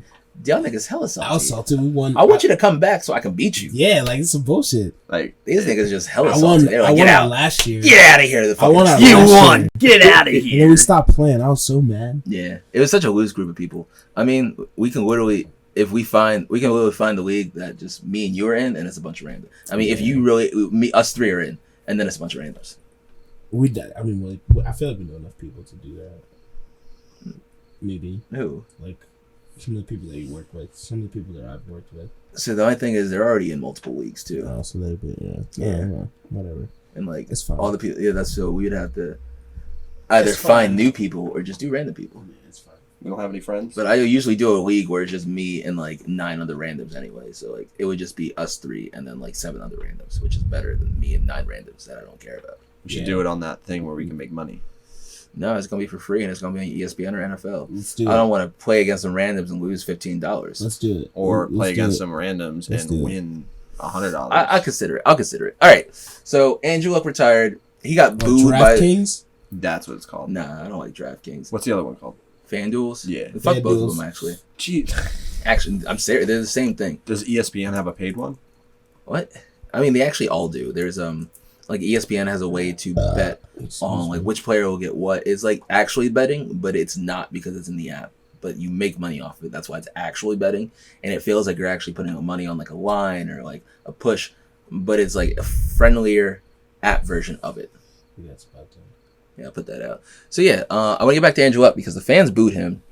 "Y'all niggas hella salty. I was salty. We won. I want you to come back so I can beat you." Yeah, like it's some bullshit. Like These niggas just hella I salty. won. They're I like, won "Get our out, last year. get out of here!" The I won our fucking you last won. year. Get out of And then here. we stopped playing. I was so mad. Yeah, it was such a loose group of people. I mean, we can literally, if we can literally find the league that just me and you are in, and it's a bunch of randoms. I mean, if you really, us 3 are in, and then it's a bunch of randoms. We did. I mean, I feel like we know enough people to do that. Maybe Who? like some of the people that you work with, some of the people that I've worked with. So the only thing is, they're already in multiple leagues too, So they'd be Yeah. whatever. and like It's fine. all the people. Yeah, that's so we'd have to either It's find fine. new people or just do random people. It's fine. We don't have any friends. But I usually do a league where it's just me and like 9 other randoms anyway. So like it would just be us 3 and then like 7 other randoms, which is better than me and 9 randoms that I don't care about. We should Yeah. do it on that thing where we can make money. No, it's gonna be for free, and it's gonna be on ESPN or NFL. Let's do it. I don't want to play against some randoms and lose $15. Let's do it. Or Let's play do against it. some randoms Let's do and it. win $100. I consider it. I'll consider it. All right. So Andrew Luck retired. He got booed by. DraftKings? That's what it's called. Nah, I don't like DraftKings. What's the other one called? FanDuels. Yeah. Fuck both of FanDuels. them actually. Gee, Actually, I'm serious. They're the same thing. does ESPN have a paid one? What? I mean, they actually all do. There's like ESPN has a way to bet on like which player will get what. It's like actually betting, but it's not because it's in the app. But you make money off of it. That's why it's actually betting, and it feels like you're actually putting money on like a line or like a push, but it's like a friendlier app version of it. That's about to. Yeah, I'll put that out. So yeah, I want to get back to Andrew Luck because the fans booed him,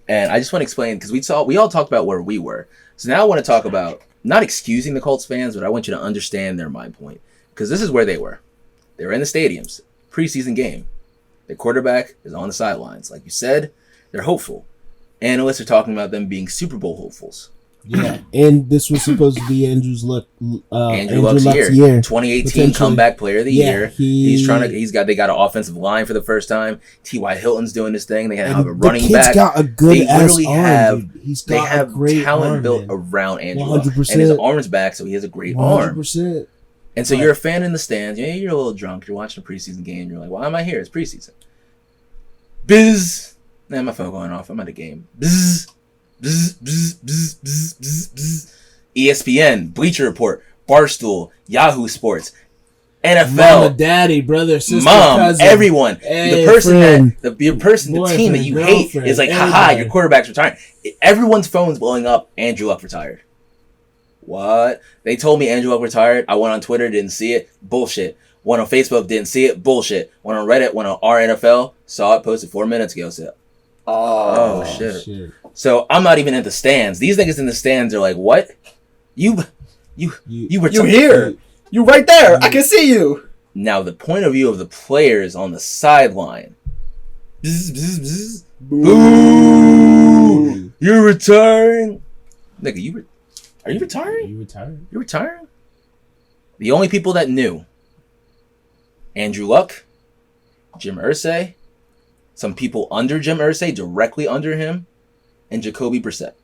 and I just want to explain because we all talked about where we were. So now I want to talk about not excusing the Colts fans, but I want you to understand their mind point because this is where they were. They were in the stadiums, preseason game. Their quarterback is on the sidelines, like you said. They're hopeful. Analysts are talking about them being Super Bowl hopefuls. Yeah, and this was supposed to be Andrew Luck's year. year. 2018 Potentially. comeback player of the Yeah, year. They got an offensive line for the first time. T.Y. Hilton's doing his thing. They have a running the kid's back. got a good They ass literally arm. have Dude. He's They got have a great talent arm, built man. around Andrew Luck. 100%. And his arm's back, so he has a great arm. 100%. And so you're a fan in the stands. Yeah, you're a little drunk. You're watching a preseason game. You're like, why am I here? It's preseason. Biz. Nah, my phone going off. I'm at a game. Bzz. Bzz, bzz, bzz, bzz, bzz, bzz. ESPN, Bleacher Report, Barstool, Yahoo Sports, NFL, Mama, daddy, brother, sister, mom, cousin, everyone. hey, the person friend, the team that you boyfriend, hate girlfriend, is like, haha, everybody. your quarterback's retiring. Everyone's phone's blowing up. Andrew Luck retired. What? They told me Andrew Luck retired. I went on Twitter, didn't see it. Bullshit. Went on Facebook, didn't see it. Bullshit. Went on Reddit, went on our NFL, saw it, posted 4 minutes ago. Said, oh shit. So I'm not even in the stands. These niggas in the stands are like, what? You here. You right there. I can see you. Now the point of view of the players on the sideline. Bzz, bzz, bzz. Boo! You're retiring. Nigga, are you retiring? You retired? You're retiring? The only people that knew. Andrew Luck, Jim Irsay, some people under Jim Irsay, directly under him, and Jacoby Brissett.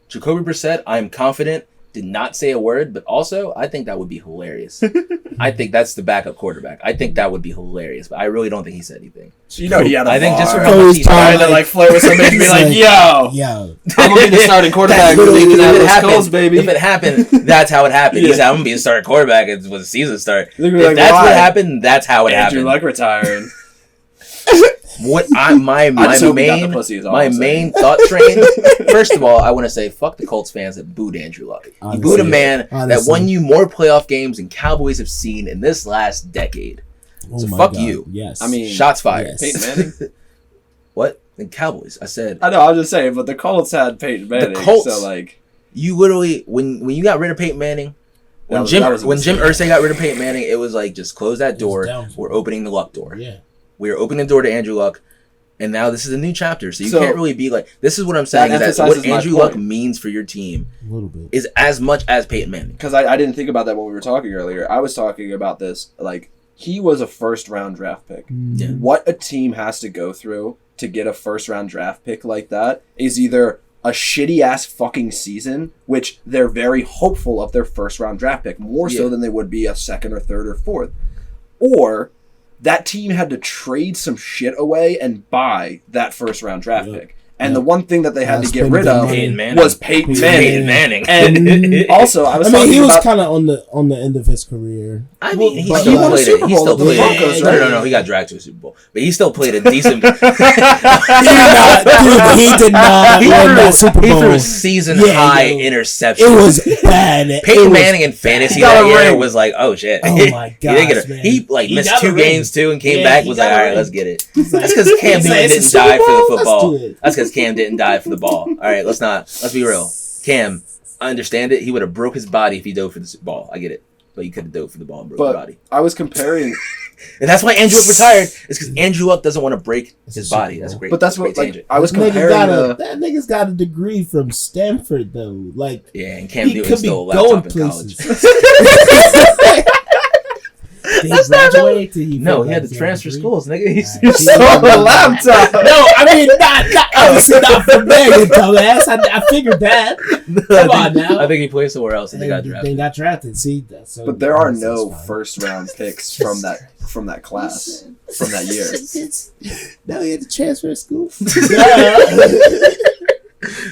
Jacoby Brissett, I am confident, did not say a word, but also, I think that would be hilarious. I think that's the backup quarterback. I think that would be hilarious, but I really don't think he said anything. You know he had a I think bar. just for how much he's trying to like flirt with somebody and be like, yo, Yo. I'm gonna be the starting quarterback for the Indianapolis Colts, baby. If it happened, that's how it happened. He said, I'm going to be the starting quarterback when the season starts. They'd be If like, that's why? what happened, that's how it Andrew happened. Luck retiring. My just hope he got the pussy is all I'm main thought train. First of all, I want to say fuck the Colts fans that booed Andrew Luck. You booed a man that honestly. won you more playoff games than Cowboys have seen in this last decade. Oh So my fuck God. you. Yes. I mean, Shots fired. Yes. Peyton Manning. What? The Cowboys. I said I know, I'm just saying, but the Colts had Peyton Manning. Colts- So like, you literally when you got rid of Peyton Manning. When that Jim was a mistake. Irsay got rid of Peyton Manning, it was like just close that was door. down. We're opening the Luck door. Yeah. We are opening the door to Andrew Luck, and now this is a new chapter. So you So, can't really be like, this is what I'm saying. that Is that what emphasizes my Andrew point. Luck means for your team A little bit. is as much as Peyton Manning. because I didn't think about that when we were talking earlier. I was talking about this, like, he was a first round draft pick. Yeah. What a team has to go through to get a first round draft pick like that is either a shitty ass fucking season, which they're very hopeful of their first round draft pick, more so Yeah. than they would be a second or third or fourth. Or that team had to trade some shit away and buy that first round draft Yep. pick. And Yep. the one thing that they had to get Spend rid the of money. Peyton Manning. was Peyton Peyton Manning. Manning. And also, I was I mean, talking he was about kind of on the end of his career. I mean, he But- still he won a played Super it. He Bowl still with the played Broncos, it. right? No. He got dragged to a Super Bowl, but he still played a decent. He did not He win that Super He Bowl. threw a season Yeah, high yo. interception. It was bad. Peyton It was- Manning in fantasy He got that a year ring. was like, oh shit. Oh my He didn't get gosh, man. He like He missed got a 2 ring. games too and came Yeah, back. he Was got like, a all right, ring. let's get it. He's like- That's because Cam he's like, Newton it's didn't a die Super for the Bowl? Let's football. do it. That's because Cam didn't die for the ball. All right, let's be real. Cam, I understand it. He would have broke his body if he dove for the ball. I get it. But he could have dove for the ball and broke his But body. I was comparing, And that's why Andrew Luck retired. It's because Andrew Luck doesn't want to break It's his a Super body. That's Bowl. great. but that's great what, like, tangent. I was That nigga comparing that nigga's got a degree from Stanford though. Like Yeah, and Cam he Newton could be stole a going laptop in college. places. Did he graduate? Did he No, feel he had like to transfer degree? schools, nigga. He Alright, Stole a laptop. No, I mean not obviously not from there, you dumbass. I figured that. Come on now. I think he played somewhere else and they got They drafted. got drafted. See, that's so. But there are that's no fine. first round picks from that class from that year. No, he had to transfer school.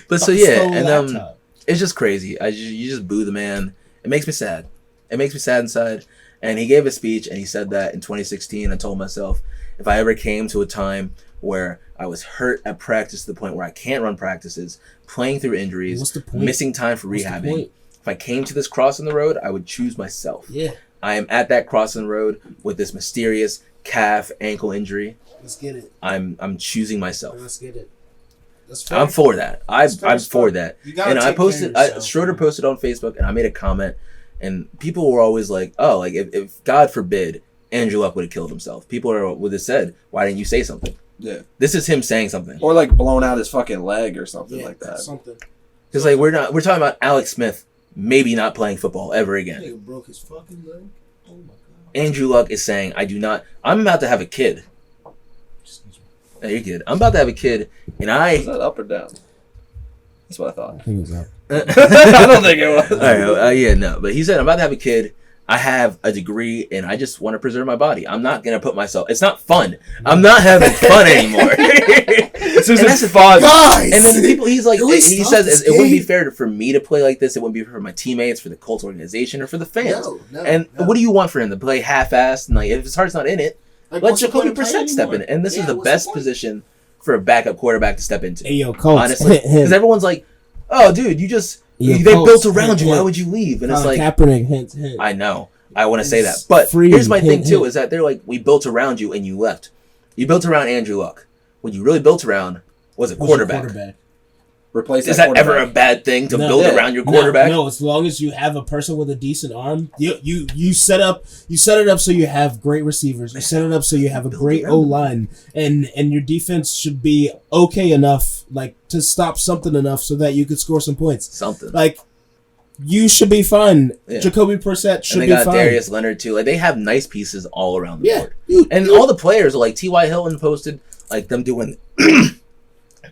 But so yeah, Stole a and laptop. it's just crazy. You just boo the man. It makes me sad. It makes me sad inside. And he gave a speech and he said that in 2016. I told myself if I ever came to a time where I was hurt at practice to the point where I can't run practices, playing through injuries, What's the point? missing time for What's the rehabbing, point? if I came to this cross in the road, I would choose myself. Yeah, I am at that cross in the road with this mysterious calf ankle injury. let's get it. I'm choosing myself. Let's get it. That's fair. I'm for that. I'm fair as for fuck. that. You gotta And I take care of posted. yourself, Schroeder man. posted on Facebook, and I made a comment, and people were always like, "Oh, like if God forbid Andrew Luck would have killed himself, people would have said, why didn't you say something?" Yeah. This is him saying something. Or like blown out his fucking leg or something Yeah, like that. something. Because like we're talking about Alex Smith maybe not playing football ever again. Nigga broke his fucking leg. Oh my god. Andrew Luck is saying, I'm about to have a kid. Excuse me. Hey, you're good. I'm about to have a kid, and Is that up or down? That's what I I thought. think it was up. I don't think it was. All right, yeah, no. But he said, I'm about to have a kid. I have a degree, and I just want to preserve my body. I'm not going to put myself... It's not fun. I'm not having fun anymore. This And isn't that's the fun. Guys! And then people, he's like, Can we he stop says this it wouldn't be game? fair for me to play like this. It wouldn't be fair for my teammates, for the Colts organization, or for the fans. No, And what do you want for him to play half-assed? And like, if his heart's not in it, Like, let what's the point Jacoby of playing Brissett step in. anymore? And this is Yeah, the what's the best point? position for a backup quarterback to step into. Hey, yo, Colts. Honestly, because everyone's like, "Oh, dude, you just Yeah, they Colts, built around you. hint, Why would you leave?" And it's Colin like, Kaepernick, hint. I know, I want to say that, It's but free, here's my thing hint, too: hint. is that they're like, "We built around you, and you left. You built around Andrew Luck. What you really built around was a Who's your quarterback. Replace Is that ever a quarterback. bad thing to No. build Yeah. around your quarterback? No, as long as you have a person with a decent arm, you set it up so you have great receivers. You set it up so you have a great O line, and your defense should be okay enough, like to stop something enough so that you could score some points. Something. Like you should be fine. Yeah. Jacoby Brissett should And they be got fine. Darius Leonard too. Like they have nice pieces all around the Yeah, board. And all the players, like T.Y. Hilton posted, like them doing.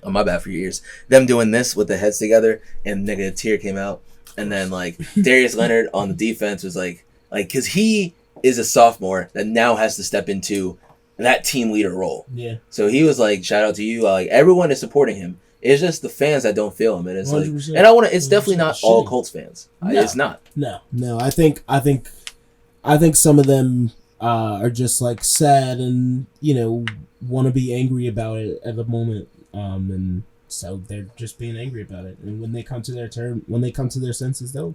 Oh, my bad for your ears. Them doing this with the heads together, and nigga, a tear came out. And then like Darius Leonard on the defense was like, because he is a sophomore that now has to step into that team leader role. Yeah, So he was like, shout out to you. Like everyone is supporting him. It's just the fans that don't feel him, and it's like, 100%. and I want to. It's definitely 100% not all shitty. Colts fans. No. It's not. no. I think some of them are just like sad and want to be angry about it at the moment. And so they're just being angry about it. And when they come to their senses, they'll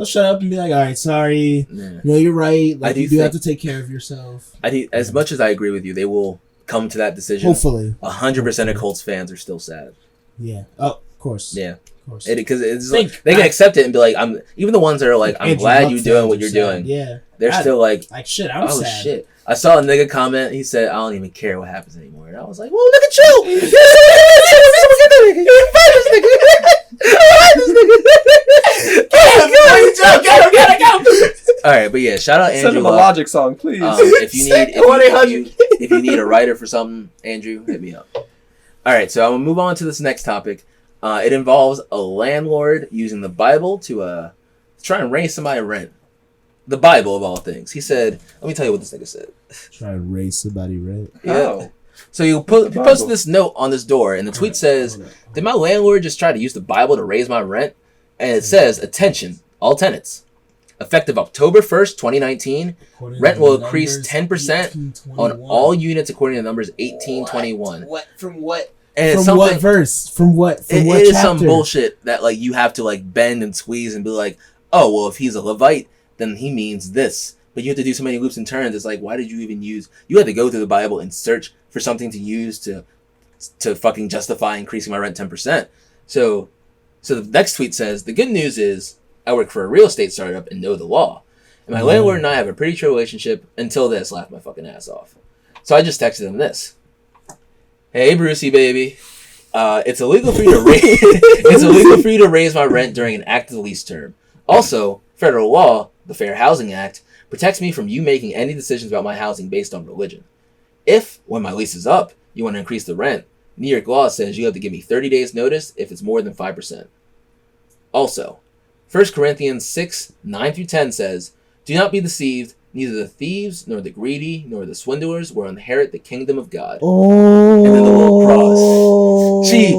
shut up and be like, "All right, sorry. Yeah. No, you're right. Like do you do have to think- take care of yourself." As much as I agree with you, they will come to that decision. Hopefully, 100% of Colts fans are still sad. yeah. Oh, of course. Yeah, of course. because it's Think- like, they can accept it and be like, "I'm." Even the ones that are like, "I'm Andrew glad Luck you're doing fans what are you're sad. doing," Yeah, they're still like, like shit. I'm "Oh sad. shit." I saw a nigga comment. He said, "I don't even care what happens anymore," and I was like, "Well, look at you! All right, but yeah, shout out Send Andrew him a Luck. Logic song, please. If you need a writer for something, Andrew, hit me up. All right, so I'm gonna move on to this next topic. It involves a landlord using the Bible to try and raise somebody rent. The Bible of all things. He said, "Let me tell you what this nigga said." Try to raise somebody, right? How? So he posted this note on this door, and the tweet says, "Did my landlord just try to use the Bible to raise my rent?" And it says, "Attention, all tenants. Effective October 1st, 2019, rent will increase 10% on all units according to numbers 1821." From what? And it's From something, what verse? From what? it what is chapter? some bullshit that like you have to like bend and squeeze and be like, "Oh, well, if he's a Levite, then he means this." But you have to do so many loops and turns. It's like, why did you even use? You had to go through the Bible and search for something to use to fucking justify increasing my rent 10%. So the next tweet says, "The good news is I work for a real estate startup and know the law, and my landlord and I have a pretty chill relationship until this laughed my fucking ass off." So I just texted him this: "Hey, Brucey, baby. It's illegal for you to raise. It's illegal for you to raise my rent during an active lease term. Also, Federal law, the Fair Housing Act, protects me from you making any decisions about my housing based on religion. If, when my lease is up, you want to increase the rent, New York law says you have to give me 30 days notice if it's more than 5%. Also, 1 Corinthians 6, 9-10 says, do not be deceived, neither the thieves, nor the greedy, nor the swindlers will inherit the kingdom of God. Oh. And then the little cross. She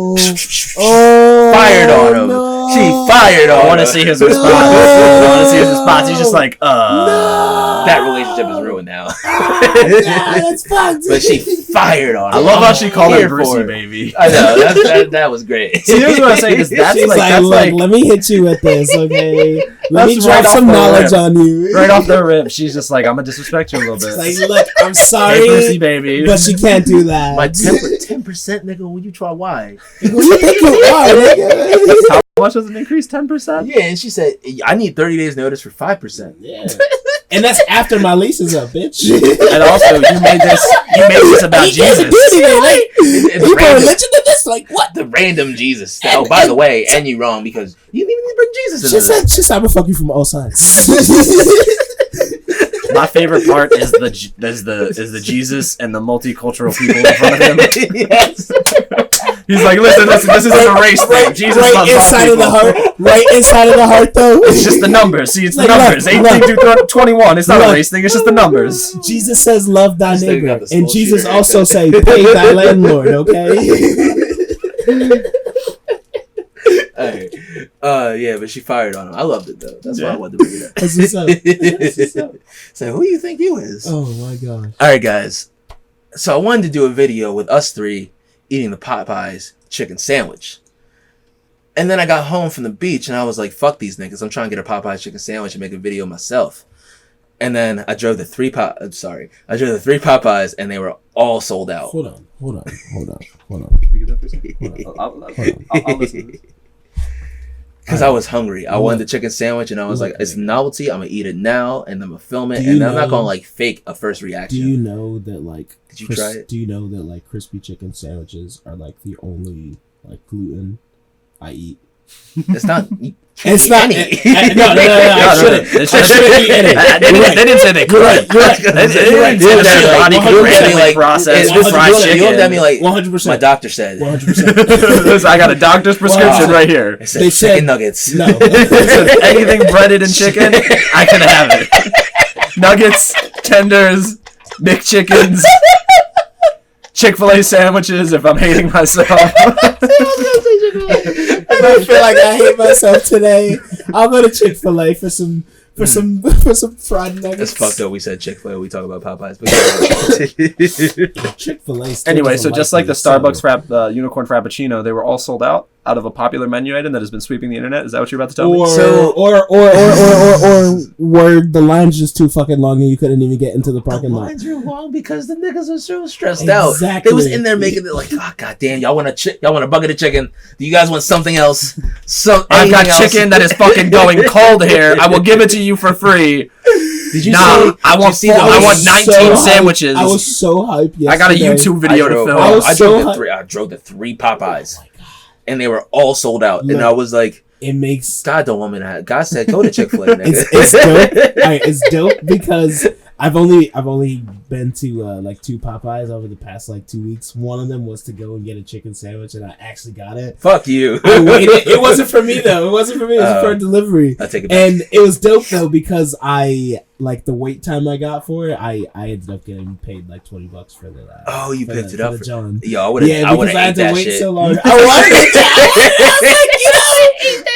fired on him. No. She fired on him. I want to see his response. I want to see his response. He's just like, No. That relationship is ruined now. Yeah, that's fucked. But she fired on him. I love how she called him Here Brucey for it. baby. I know, that was great. See, here's what I'm saying, 'cause that's She's like, look, let me hit you with this, okay? Let me That's drop right some off the knowledge rip. on you. right off the rip, she's just like, I'm gonna disrespect you a little bit. Like, look, I'm Hey, sorry, Brucey baby. but she can't do that. My 10%, nigga, will you try why? Who you think you are, nigga? How much was an increase? 10%? Yeah, and she said, I need 30 days notice for 5%. Yeah. And that's after my lease is up, bitch. And also, you made this about Jesus. It's You random. religion to this? Like, what? The random Jesus. Oh, by the way, and you wrong because you didn't even bring Jesus into this. She said, I'm gonna fuck you from all sides. My favorite part is the Jesus and the multicultural people in front of him. Yes. He's like, listen, this isn't a race thing. Jesus right loves all inside of the people. heart. Right inside of the heart, though. It's just the numbers. See, it's the Like, numbers. look, 18 through 21. It's not look. a race thing. It's just the numbers. Jesus says, love thy This nigga neighbor. got the And soul Jesus shooter. also say, pay thy landlord, okay? Hey. Yeah, but she fired on him. I loved it though. That's why I wanted to bring it up. That's what's up. That's what's up. So who do you think you is? Oh my god. All right, guys. So I wanted to do a video with us three eating the Popeyes chicken sandwich. And then I got home from the beach and I was like, fuck these niggas. I'm trying to get a Popeyes chicken sandwich and make a video myself. And then I drove the three Popeyes and they were all sold out. Hold on. I'll listen to this. Because I was hungry. I wanted the chicken sandwich and I was like, it's novelty. I'm going to eat it now and I'm going to film it. Do you And I'm not know- going to like fake a first reaction. Do you know that like Did you try it? Do you know that like crispy chicken sandwiches are like the only like gluten I eat? It's not. It's not. any. No, I shouldn't. They I shouldn't eat any. They didn't say they could. You're right. They didn't Dude, say that's your like, body could 100% randomly like, process it's- fried you chicken. looked at me like 100%. my doctor said. 100%. I got a doctor's prescription right here. It said They chicken said- nuggets. No. It says anything breaded in chicken, I can have it. Nuggets, tenders, McChickens, Chick-fil-A sandwiches if I'm hating myself. If I feel like I hate myself today, I'll go to Chick-fil-A for some fried nuggets. It's fucked up. We said Chick-fil-A. We talk about Popeyes. But Chick-fil-A. Anyway, so just like the Starbucks unicorn frappuccino, they were all sold out of a popular menu item that has been sweeping the internet. Is that what you're about to tell me? Or were the lines just too fucking long and you couldn't even get into the the parking lot? lines are long because the niggas are so stressed out. Exactly. They was in there making it like, oh goddamn, y'all want a bucket of chicken? Do you guys want something else? I've got anything else? chicken that is fucking going cold here. I will give it to you for free. Did you Nah, see? I want see the- I want so 19 hyped. sandwiches. I was so hyped yesterday. I got a YouTube video to film. I drove the three Popeyes, and they were all sold out. And Look. I was like, It makes God don't want me to have. God said, go to Chick-fil-A, nigga. it's dope. All right, it's dope because I've only been to like 2 Popeyes over the past like 2 weeks. One of them was to go and get a chicken sandwich, and I actually got it. Fuck you. I waited. It wasn't for me though. It wasn't for me. It was for delivery. I take it back. And it was dope though because I like the wait time I got for it. I ended up getting paid like $20 for the. Oh, you picked it up for the John. Yo, I would have. Yeah, I would because I have had ate to that wait shit. so long. I wanted it.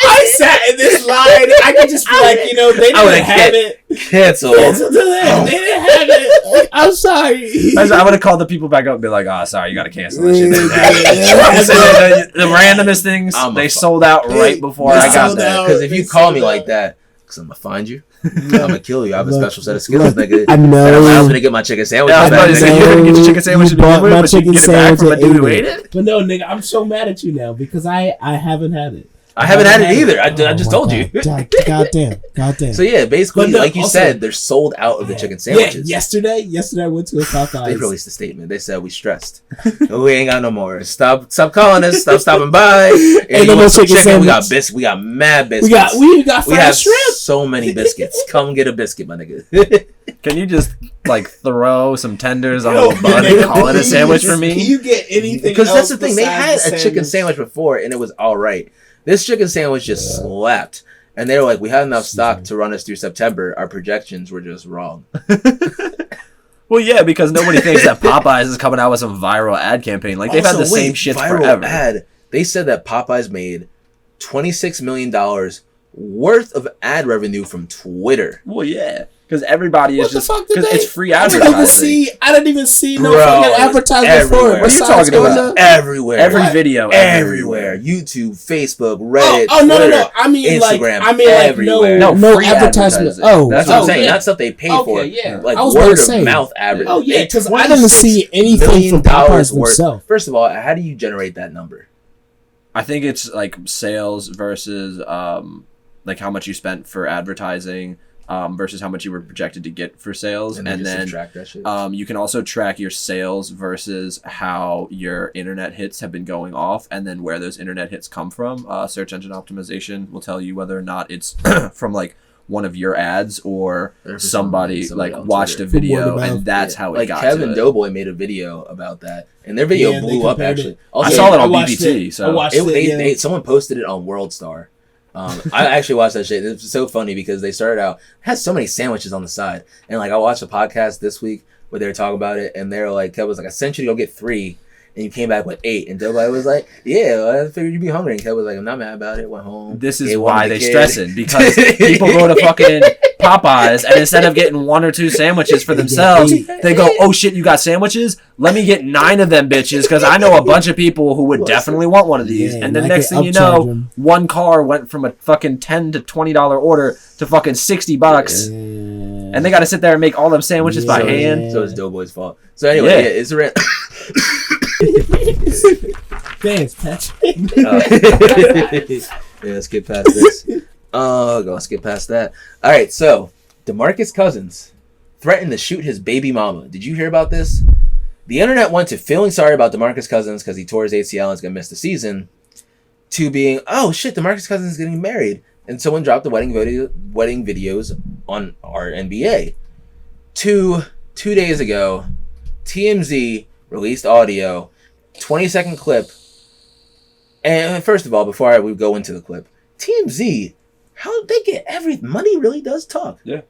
I sat in this line. I could just be like, they I would've didn't have it. Cancel. Cancel to that. They didn't have it. I'm sorry. I would have called the people back up and be like, "Oh, sorry, you got to cancel that shit." Yeah. the randomest things they sold out right before I got sold there. out. Because if you They call me sold like out. that, because I'm gonna find you, I'm gonna kill you. I have a special set of skills, Look, nigga. I know. And I'm gonna get my chicken sandwich. Yeah, I was about to say, I you didn't get your chicken sandwich you to begin bought with, my but you chicken get it back from a sandwich dude and who ate ate it? But no, nigga, I'm so mad at you now because I haven't had it. I haven't had it either. I just told you. Goddamn. So yeah, basically, But no, like you also- said, they're sold out of the chicken sandwiches. Yeah, yesterday I went to a Popeyes. They released a statement. They said we stressed. We ain't got no more. Stop calling us. Stop stopping by. Ain't no You more want some chicken chicken? We sandwich. got We got mad biscuits. We even got We fried have shrimp. so many biscuits. Come get a biscuit, my nigga. Can you just like throw some tenders on a little bun and call it a sandwich for Can me? you get anything? Because that's else the thing. They had besides a the chicken sandwich before, and it was all right. This chicken sandwich just slapped. And they were like, we had enough stock to run us through September. Our projections were just wrong. Well, yeah, because nobody thinks that Popeyes is coming out with some viral ad campaign. Like they've had the same shit viral forever. Ad. They said that Popeyes made $26 million worth of ad revenue from Twitter. Well, yeah, because everybody is What the just fuck did because they? it's free I didn't advertising. even see no Bro, fucking advertisement everywhere. for it. What are you besides talking going about? to- Everywhere. Every What? video, Everywhere. YouTube, Facebook, Reddit, Oh no, Twitter, no! I mean, Instagram, like everywhere. no No, free advertisement. advertising. Oh, That's what I'm oh, saying. yeah. Not stuff they paid for. Okay, yeah. Like I was word about of to say. mouth advertising. Oh yeah, because I $26 didn't see anything million from Popeyes worth. themselves. First of all, how do you generate that number? I think it's like sales versus like how much you spent for advertising versus how much you were projected to get for sales, and just then subtract that shit. you can also track your sales versus how your internet hits have been going off, and then where those internet hits come from. Search engine optimization will tell you whether or not it's from like one of your ads or somebody like on watched Twitter. a video, Word of mouth. and that's how it like got Kevin to it. Doughboy made a video about that, and their video Yeah, they blew up compared actually. it. Also, I saw it I on watched BBT. it. So I watched it. Yeah. someone posted it on World Star. I actually watched that shit. It's so funny because they started out, it had so many sandwiches on the side, and like I watched a podcast this week where they were talking about it, and they're like, Kev was like, I sent you to go get 3, and you came back with 8, and Doughboy was like, yeah, well, I figured you'd be hungry, and Kev was like, I'm not mad about it. Went home. This is ate one why with the they kid. stressing, because people go to fucking Popeyes and instead of getting 1 or 2 sandwiches for themselves, they go, oh shit, you got sandwiches? Let me get 9 of them bitches, because I know a bunch of people who would definitely want one of these. Yeah, and the I next could thing you upcharge know, them. one car went from a fucking $10 to $20 order to fucking $60, and they got to sit there and make all them sandwiches by Yeah. hand. So it's Doughboy's fault. So anyway, Yeah. yeah, it's around. Thanks, Patrick. Yeah, let's get past this. Let's get past that. All right, so Demarcus Cousins threatened to shoot his baby mama. Did you hear about this? The internet went to feeling sorry about Demarcus Cousins because he tore his ACL and is going to miss the season, to being, oh shit, Demarcus Cousins is getting married. And someone dropped the wedding videos on our NBA. 2 days ago, TMZ released audio, 20-second clip. And first of all, before we go into the clip, TMZ, how did they get money really does talk. Yeah.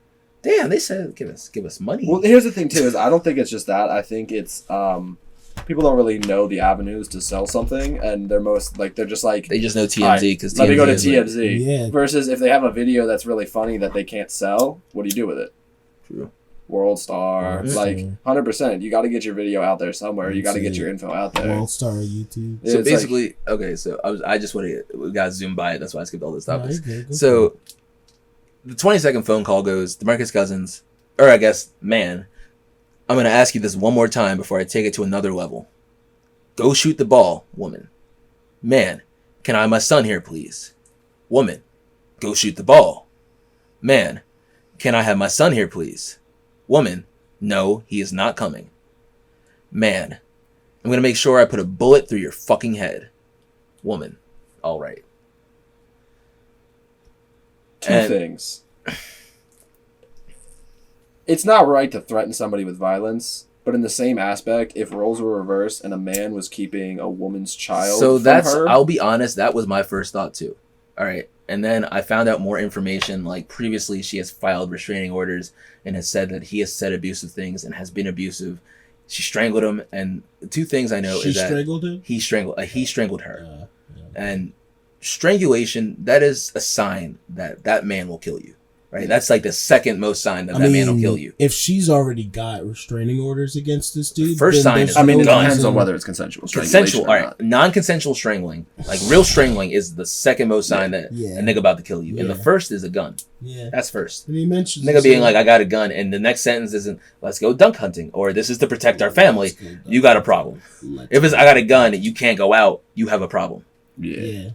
Damn, they said give us money. Well, here's the thing too: is I don't think it's just that. I think it's people don't really know the avenues to sell something, and they're just like they just know TMZ because let me go to is like- TMZ. Yeah. Versus if they have a video that's really funny that they can't sell, what do you do with it? True. World Star, Mhm. like 100%. You got to get your video out there somewhere. You got to get your info out there. World Star YouTube. Yeah, So it's basically, okay. So I just want to we got to zoom by it. That's why I skipped all those topics. No, you're good. Go So the 20-second phone call goes, Demarcus Cousins, or I guess man, I'm gonna ask you this one more time before I take it to another level. Go shoot the ball, woman. Man, can I have my son here, please? Woman, go shoot the ball. Man, can I have my son here, please? Woman, no, he is not coming. Man, I'm gonna make sure I put a bullet through your fucking head. Woman, all right. Two things. It's not right to threaten somebody with violence, but in the same aspect, if roles were reversed and a man was keeping a woman's child So from that's, her, I'll be honest, that was my first thought too. All right. And then I found out more information, like previously she has filed restraining orders and has said that he has said abusive things and has been abusive. She strangled him. And the 2 things I know She is that strangled him? he strangled her. Yeah. And strangulation, that is a sign that that man will kill you. Right? That's like the second most sign that that man will kill you. If she's already got restraining orders against this dude, First then sign there's is- I mean, it gun. depends on whether it's consensual. Consensual, all or right. not. Non-consensual strangling, like real strangling, is the second most sign that Yeah. a nigga about to kill you. And the Yeah. first is a gun. Yeah. That's first. And he mentions Nigga being like, I got a gun, and the next sentence isn't, let's go dunk hunting, or this is to protect our family. You got a problem. If it's, I got a gun, and you can't go out, you have a problem. Yeah. Yeah.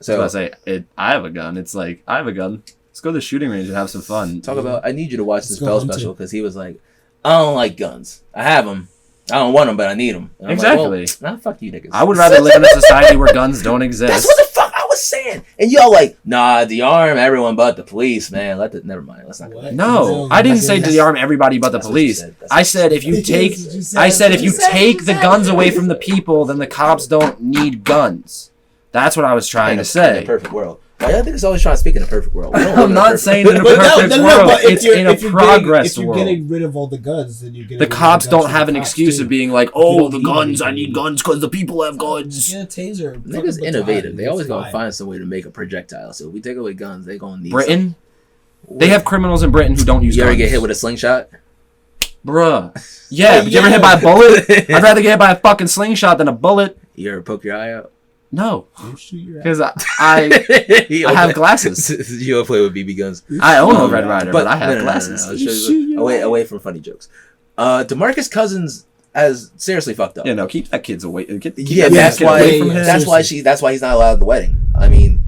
So I say, I have a gun. It's like, I have a gun. Let's go to the shooting range and have some fun. Talk about, I need you to watch this Bell special because he was like, I don't like guns. I have them. I don't want them, but I need them. Exactly. Like, well, nah, fuck you niggas. I would rather live in a society where guns don't exist. That's what the fuck I was saying. And y'all like, nah, de-arm everyone but the police, man. Never mind. Let's not go back. No, I didn't say de-arm everybody but the police. I said if you take the guns away from the people, then the cops don't need guns. That's what I was trying to say. In a perfect world. I think it's always trying to speak in a perfect world. I'm not saying in a perfect world. It's in a progress world. If you're getting rid of all the guns, then you're getting the cops don't have an excuse of being like, oh, the guns, I need guns because the people have guns. Get a taser. Niggas innovative. They always gonna find some way to make a projectile. So if we take away guns, they gonna need Britain? They have criminals in Britain who don't use guns. You ever get hit with a slingshot? Bruh. Yeah, but you ever hit by a bullet? I'd rather get hit by a fucking slingshot than a bullet. You ever poke your eye out? No, because I have glasses. You don't play with BB guns. I own a Red Ryder, but I have glasses. Away from funny jokes. Demarcus Cousins has seriously fucked up. Yeah, no, keep that kid's away. That's why he's not allowed at the wedding. I mean,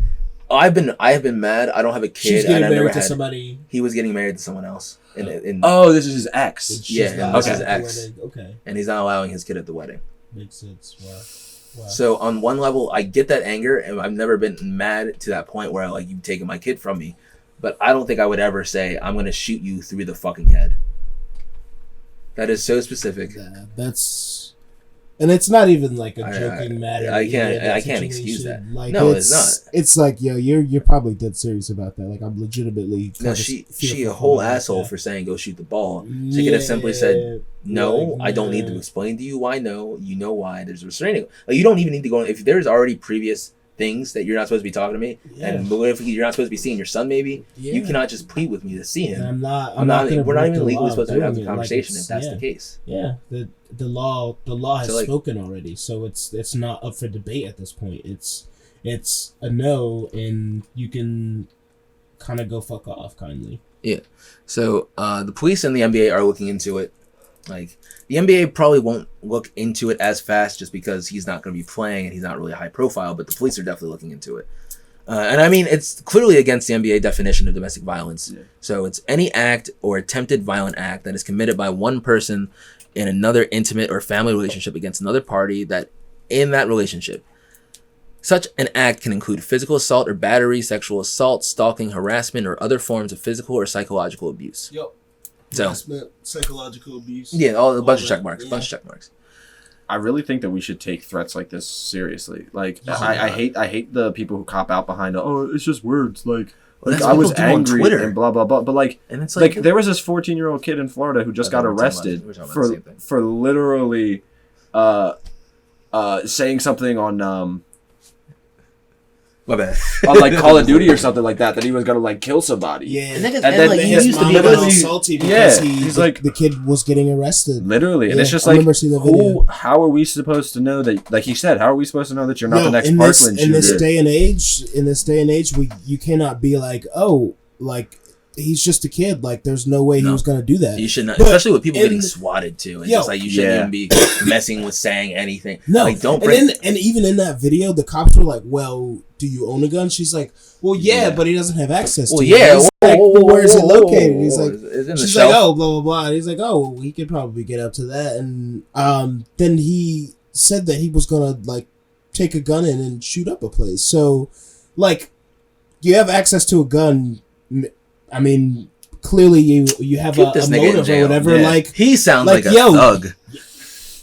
I have been mad. I don't have a kid. She's getting married to somebody. He was getting married to someone else. This is his ex. This is his ex. Okay. And he's not allowing his kid at the wedding. Makes sense. Wow. So on one level, I get that anger, and I've never been mad to that point where like you've taken my kid from me. But I don't think I would ever say I'm gonna shoot you through the fucking head. That is so specific. And it's not even like a joking matter. I can't excuse that. Like, no, it's not. It's like, yo, you're probably dead serious about that. Like, I'm legitimately. No, she a whole asshole for saying go shoot the ball. She could have simply said, no, like, I don't need to explain to you why. No, you know why. There's a restraining. Like, you don't even need to go. If there's already previous things that you're not supposed to be talking to me, and if you're not supposed to be seeing your son, maybe you cannot just plead with me to see him. And we're not even legally supposed to have the conversation if that's the case. Yeah, the law has spoken already, so it's not up for debate at this point. It's a no, and you can kind of go fuck off kindly. Yeah. So the police and the NBA are looking into it. Like, the NBA probably won't look into it as fast just because he's not going to be playing and he's not really high profile, but the police are definitely looking into it. And I mean, it's clearly against the NBA definition of domestic violence. Yeah. So it's any act or attempted violent act that is committed by one person in another intimate or family relationship against another party that in that relationship. Such an act can include physical assault or battery, sexual assault, stalking, harassment, or other forms of physical or psychological abuse. Yep. So, harassment, psychological abuse. Yeah, a bunch of check marks. I really think that we should take threats like this seriously. Like, I hate the people who cop out behind, it's just words. Like I was angry and blah blah blah. But like it's like there was this 14-year-old kid in Florida who just got arrested for literally saying something on my bad. on like Call of Duty or something like that he was gonna like kill somebody. Yeah, and then he used to be literally salty because he's like the kid was getting arrested. Literally, and it's just like, how are we supposed to know that? Like he said, how are we supposed to know that you're not the next Parkland shooter? In this day and age, you cannot be like, oh, like he's just a kid. Like there's no way he was gonna do that. You should not, especially with people getting swatted too. And just like you shouldn't even be messing with saying anything. No, like don't. And even in that video, the cops were like, well, do you own a gun? She's like, well, yeah, but he doesn't have access to it. He's like, well, where is it located? He's like, she's like, oh, blah, blah, blah. And he's like, oh, well, he could probably get up to that. And then he said that he was going to, like, take a gun in and shoot up a place. So, like, you have access to a gun. I mean, clearly you have a motive or whatever. Yeah. Like, he sounds like a thug.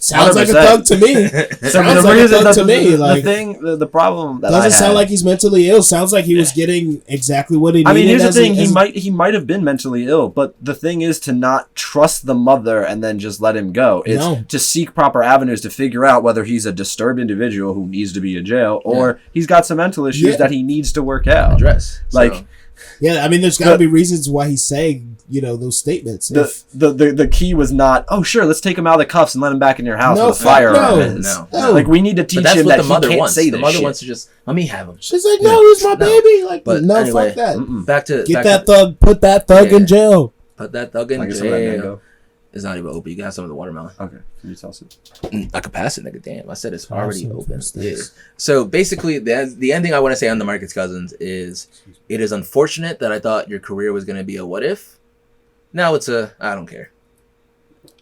Sounds 100%. Like a thug to me. Sounds like a thug to me. Like, the problem that doesn't sound like he's mentally ill. Sounds like he was getting exactly what he needed. I mean, here's the thing: he might have been mentally ill, but the thing is to not trust the mother and then just let him go. It's to seek proper avenues to figure out whether he's a disturbed individual who needs to be in jail or he's got some mental issues that he needs to work out. Address. Like, yeah, I mean, there's got to be reasons why he's saying, those statements. The key was not, oh, sure, let's take him out of the cuffs and let him back in your house with a firearm. No. Like, we need to teach him that he can't say this. The mother wants to just, let me have him. She's like, no, he's my baby. Like, but no, anyway, fuck that. Back to that thug, put that thug in jail. Put that thug in jail. It's not even open. You got some of the watermelon. Okay, can you toss it? I could pass it, nigga. Damn, I said it's Pass already it, open. first, Yeah. thanks. So basically, the ending I want to say on Demarcus Cousins is, it is unfortunate that I thought your career was going to be a what if. Now it's a I don't care.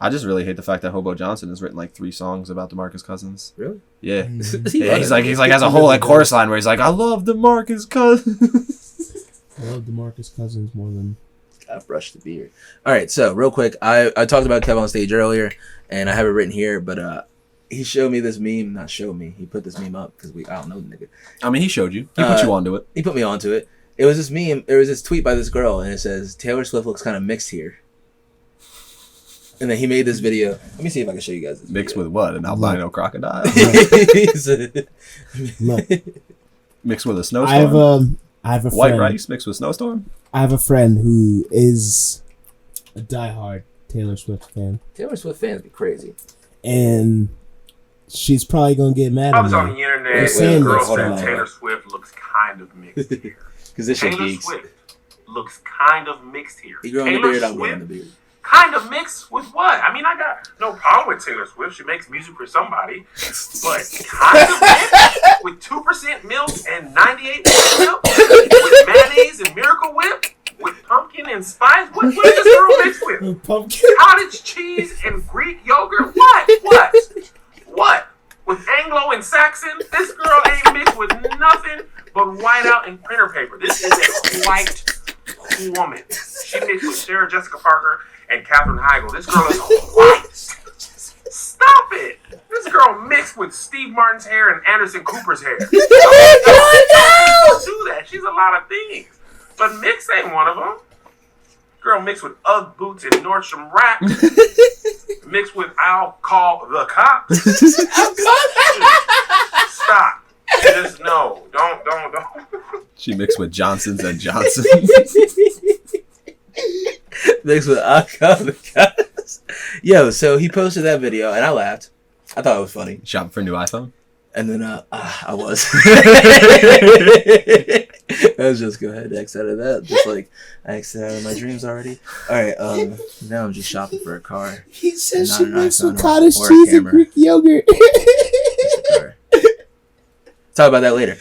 I just really hate the fact that Hobo Johnson has written like 3 songs about Demarcus Cousins. Really? Yeah. Mm. Yeah, he's like has a whole like chorus line where he's like, I love Demarcus Cousins. I love Demarcus Cousins more than. I brushed the beard. All right, so real quick, I talked about Kev on stage earlier, and I have it written here, but he showed me this meme. Not showed me. He put this meme up because I don't know the nigga. I mean, he showed you. He put you onto it. He put me onto it. It was this meme. There was this tweet by this girl, and it says Taylor Swift looks kind of mixed here. And then he made this video. Let me see if I can show you guys this. Mixed video. with what? An albino crocodile? Look, Mixed with a snowstorm? I have a White friend. rice mixed with snowstorm? I have a friend who is a diehard Taylor Swift fan, Taylor Swift fans be crazy. and she's probably gonna get mad I at was on me. the internet. Wait, And a girl hold said on. Taylor Swift looks kind of mixed here. Because this shit Taylor geeks. Swift looks kind of mixed here. You growing the Taylor beard, I'm Swift growing the beard. kind of mixed with what? I mean, I got no problem with Taylor Swift. She makes music for somebody. But kind of mixed with 2% milk and 98% milk? With mayonnaise and Miracle Whip? With pumpkin and spice? What is this girl mixed with? Pumpkin. Cottage cheese and Greek yogurt? What? With Anglo and Saxon? This girl ain't mixed with nothing but whiteout and printer paper. This is a white woman. She mixed with Sarah Jessica Parker and Katherine Heigl. This girl is white. Stop it. This girl mixed with Steve Martin's hair and Anderson Cooper's hair. Don't do that. She's a lot of things. But mix ain't one of them. Girl mixed with Ugg boots and Nordstrom Rack. Mixed with I'll call the cops. Stop. Just no. Don't. She mixed with Johnson's and Johnson's. Mixed with avocados. Yo, so he posted that video, and I laughed. I thought it was funny. Shopping for a new iPhone? And then I was. I was just go ahead and X out of that. Just like I X'd out of my dreams already. Alright, now I'm just shopping for a car. He said Not she an makes iPhone with cottage or a cheese and camera. Greek yogurt. Talk about that later.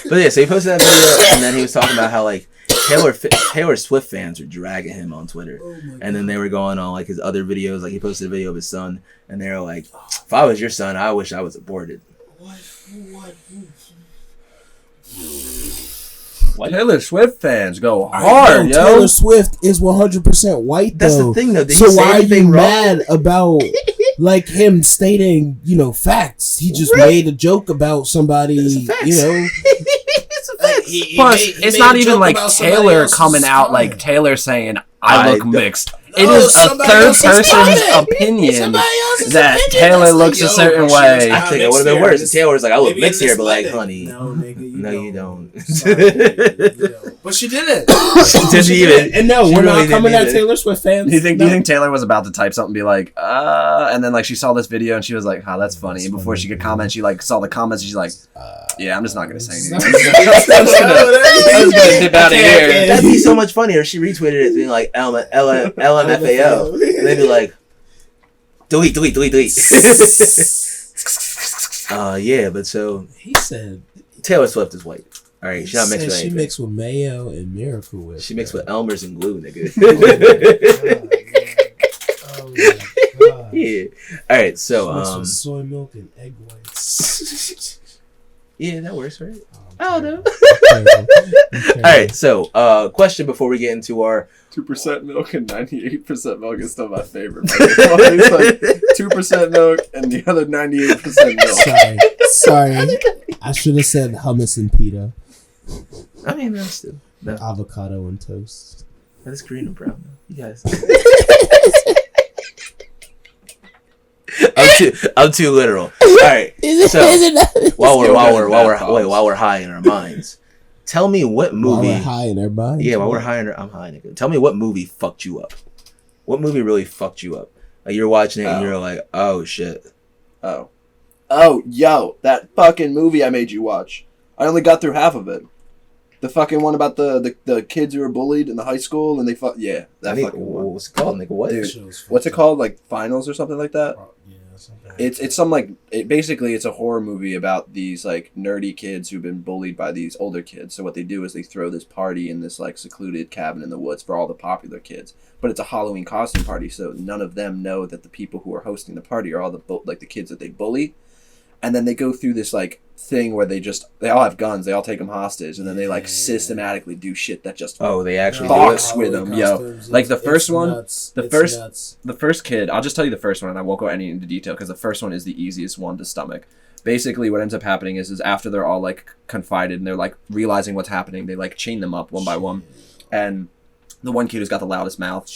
But yeah, so he posted that video, and then he was talking about how like Taylor Swift fans were dragging him on Twitter, and then they were going on like his other videos. Like he posted a video of his son, and they were like, "If I was your son, I wish I was aborted." What? Taylor Swift fans go Yo, hard, yo. Taylor Swift is 100% white, That's though. the thing, though. Did So he say why are anything you wrong? mad about like him stating, facts? He just Right. made a joke about somebody, It's facts. It's a fact. Plus, it's not even like Taylor coming out like Taylor saying, I look mixed. It No, is a somebody third else's person's comment. opinion Somebody else's that opinion. Taylor That's looks like, a certain bro, she way. was I not think it mixed would have been here. worse. If Taylor was like, "I look Maybe mixed in here," this but like, Monday. honey, No, nigga, no, you don't. Sorry, but she didn't. Didn't even. And no, She we're really not coming didn't at either. Taylor Swift fans. Do you think No. Taylor was about to type something and be like, and then like she saw this video and she was like, that's funny. And before she could comment, she like saw the comments and she's like, yeah, I'm just not gonna say anything. I'm just gonna dip out of here. That'd be so much funnier if she retweeted it being like LMFAO. And they'd be like, delete. Yeah, but so He said Taylor Swift is white. All right, she's not mixed with she anything. mixed with mayo and Miracle Whip. She mixed with Elmer's and glue, nigga. Oh my god. Yeah. All right, so She mixed with soy milk and egg whites. yeah, that works, right? Oh, no. okay. All right, so question before we get into our 2% milk and 98% milk is still my favorite. It's like 2% milk and the other 98% milk. Sorry. I should have said hummus and pita. I mean, that's still Avocado and toast. that's green and brown. You guys. I'm too literal. All right. So while we're high in our minds, tell me what movie. While we're high in our minds. Yeah, while we're high in our, I'm high, nigga. Tell me what movie fucked you up. What movie really fucked you up? Like you're watching it and you're like, oh shit. Oh, yo, that fucking movie I made you watch. I only got through half of it. The fucking one about the kids who were bullied in the high school and they that fucking one. What's it called? Nigga, what? Dude, what's it called? Like Finals or something like that? Yeah, something. It's some like basically it's a horror movie about these like nerdy kids who've been bullied by these older kids. So what they do is they throw this party in this like secluded cabin in the woods for all the popular kids. But it's a Halloween costume party, so none of them know that the people who are hosting the party are all the kids that they bully. And then they go through this like thing where they all have guns, they all take them hostage, and then they like systematically do shit that just they actually box do it? with them, yo. Like the first one, the first kid. I'll just tell you the first one, and I won't go any into detail because the first one is the easiest one to stomach. Basically, what ends up happening is after they're all like confided and they're like realizing what's happening, they like chain them up one by one, and the one kid who's got the loudest mouth,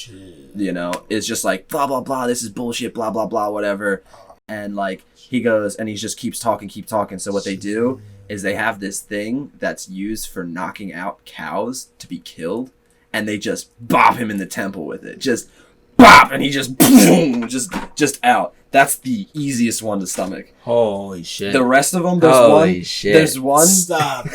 is just like blah blah blah. This is bullshit. Blah blah blah. Whatever. And like he goes and he just keeps talking. So what they do is they have this thing that's used for knocking out cows to be killed, and they just bop him in the temple with it. Just bop, and he just boom, just out. That's the easiest one to stomach. Holy shit! The rest of them, there's one. Stop,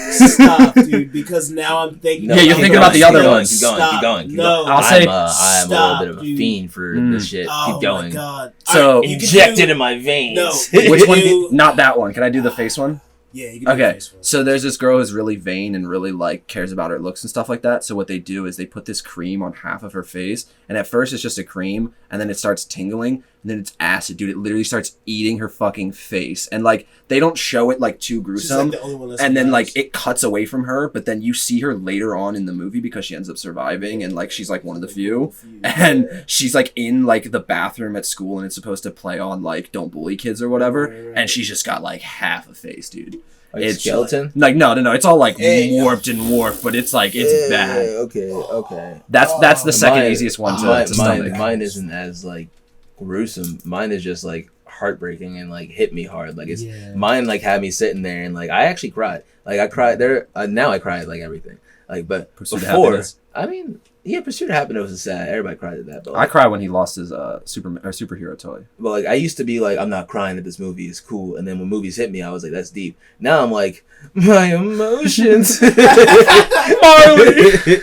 dude. Because now I'm thinking. Yeah, you're thinking about the other ones. Keep going. No, I'll say I'm a little bit of a dude. fiend for this shit. Keep going. My God. So injected in my veins. No. Which one? Not that one. Can I do the face one? Yeah, you can do the face one. So there's this girl who's really vain and really like cares about her looks and stuff like that. So what they do is they put this cream on half of her face, and at first it's just a cream, and then it starts tingling, and then it's acid, dude. It literally starts eating her fucking face, and like they don't show it like too gruesome, She's, like, the only one that and then survives. like it cuts away from her, but then you see her later on in the movie because she ends up surviving, and like she's like one of the few, and she's like in like the bathroom at school, and it's supposed to play on like don't bully kids or whatever, Right. and she's just got like half a face, dude. Like It's skeleton. Like no, it's all like warped, but it's like it's bad. Okay. That's the second Mine- easiest one to stomach. Mine isn't as like gruesome. Mine is just like heartbreaking and like hit me hard. Like it's mine like had me sitting there and like I actually cried. Like I cried there. Now I cry at like everything. Like but Pursuit of before, Happiness. I mean, yeah, Pursuit of Happiness was sad. Everybody cried at that. But I like, cry when he lost his superhero toy. but like I used to be like, I'm not crying that this movie is cool. And then when movies hit me, I was like, that's deep. Now I'm like, my emotions. Marley. He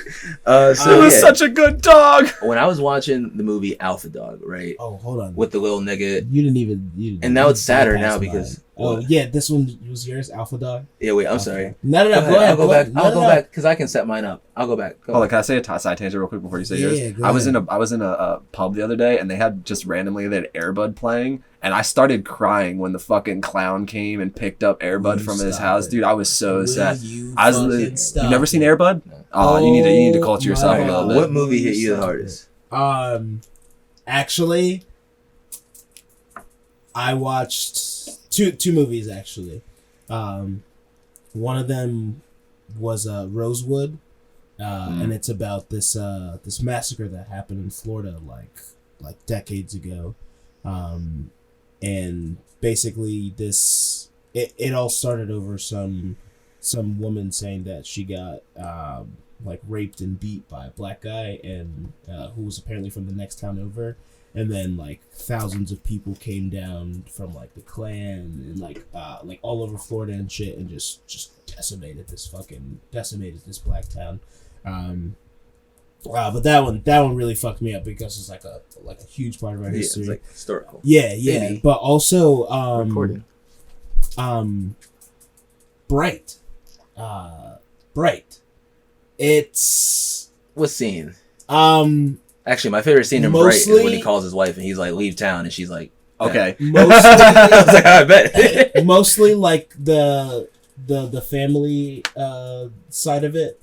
was such a good dog. When I was watching the movie Alpha Dog, right? Oh, hold on. With the little nigga. You didn't even. And now it's sadder now because. Oh yeah, this one was yours, Alpha Dog. Yeah, wait. I'm sorry. No. Go ahead, I'll go back. No, I'll go no. back because I can set mine up. I'll go back. Hold on, can I say a side tangent real quick before you say yours? Go I was ahead. in a pub the other day and they had just randomly they had Airbud playing and I started crying when the fucking clown came and picked up Airbud from his house, dude. I was so sad. You've never seen Airbud? No. Oh, you need to culture yourself a my little God. bit. What movie hit you the hardest? Actually, I watched two movies actually. One of them was Rosewood, and it's about this massacre that happened in Florida like decades ago, and basically it all started over some woman saying that she got like raped and beat by a black guy and who was apparently from the next town over. And then like thousands of people came down from like the Klan and like all over Florida and shit and just decimated this black town. But that one really fucked me up because it's like a huge part of our history. It's like historical. Yeah. Maybe. But also Recording. Bright. It's What scene? Actually, my favorite scene in Bright is when he calls his wife and he's like, "Leave town," and she's like, Okay. I was like, I bet. Mostly like the family side of it,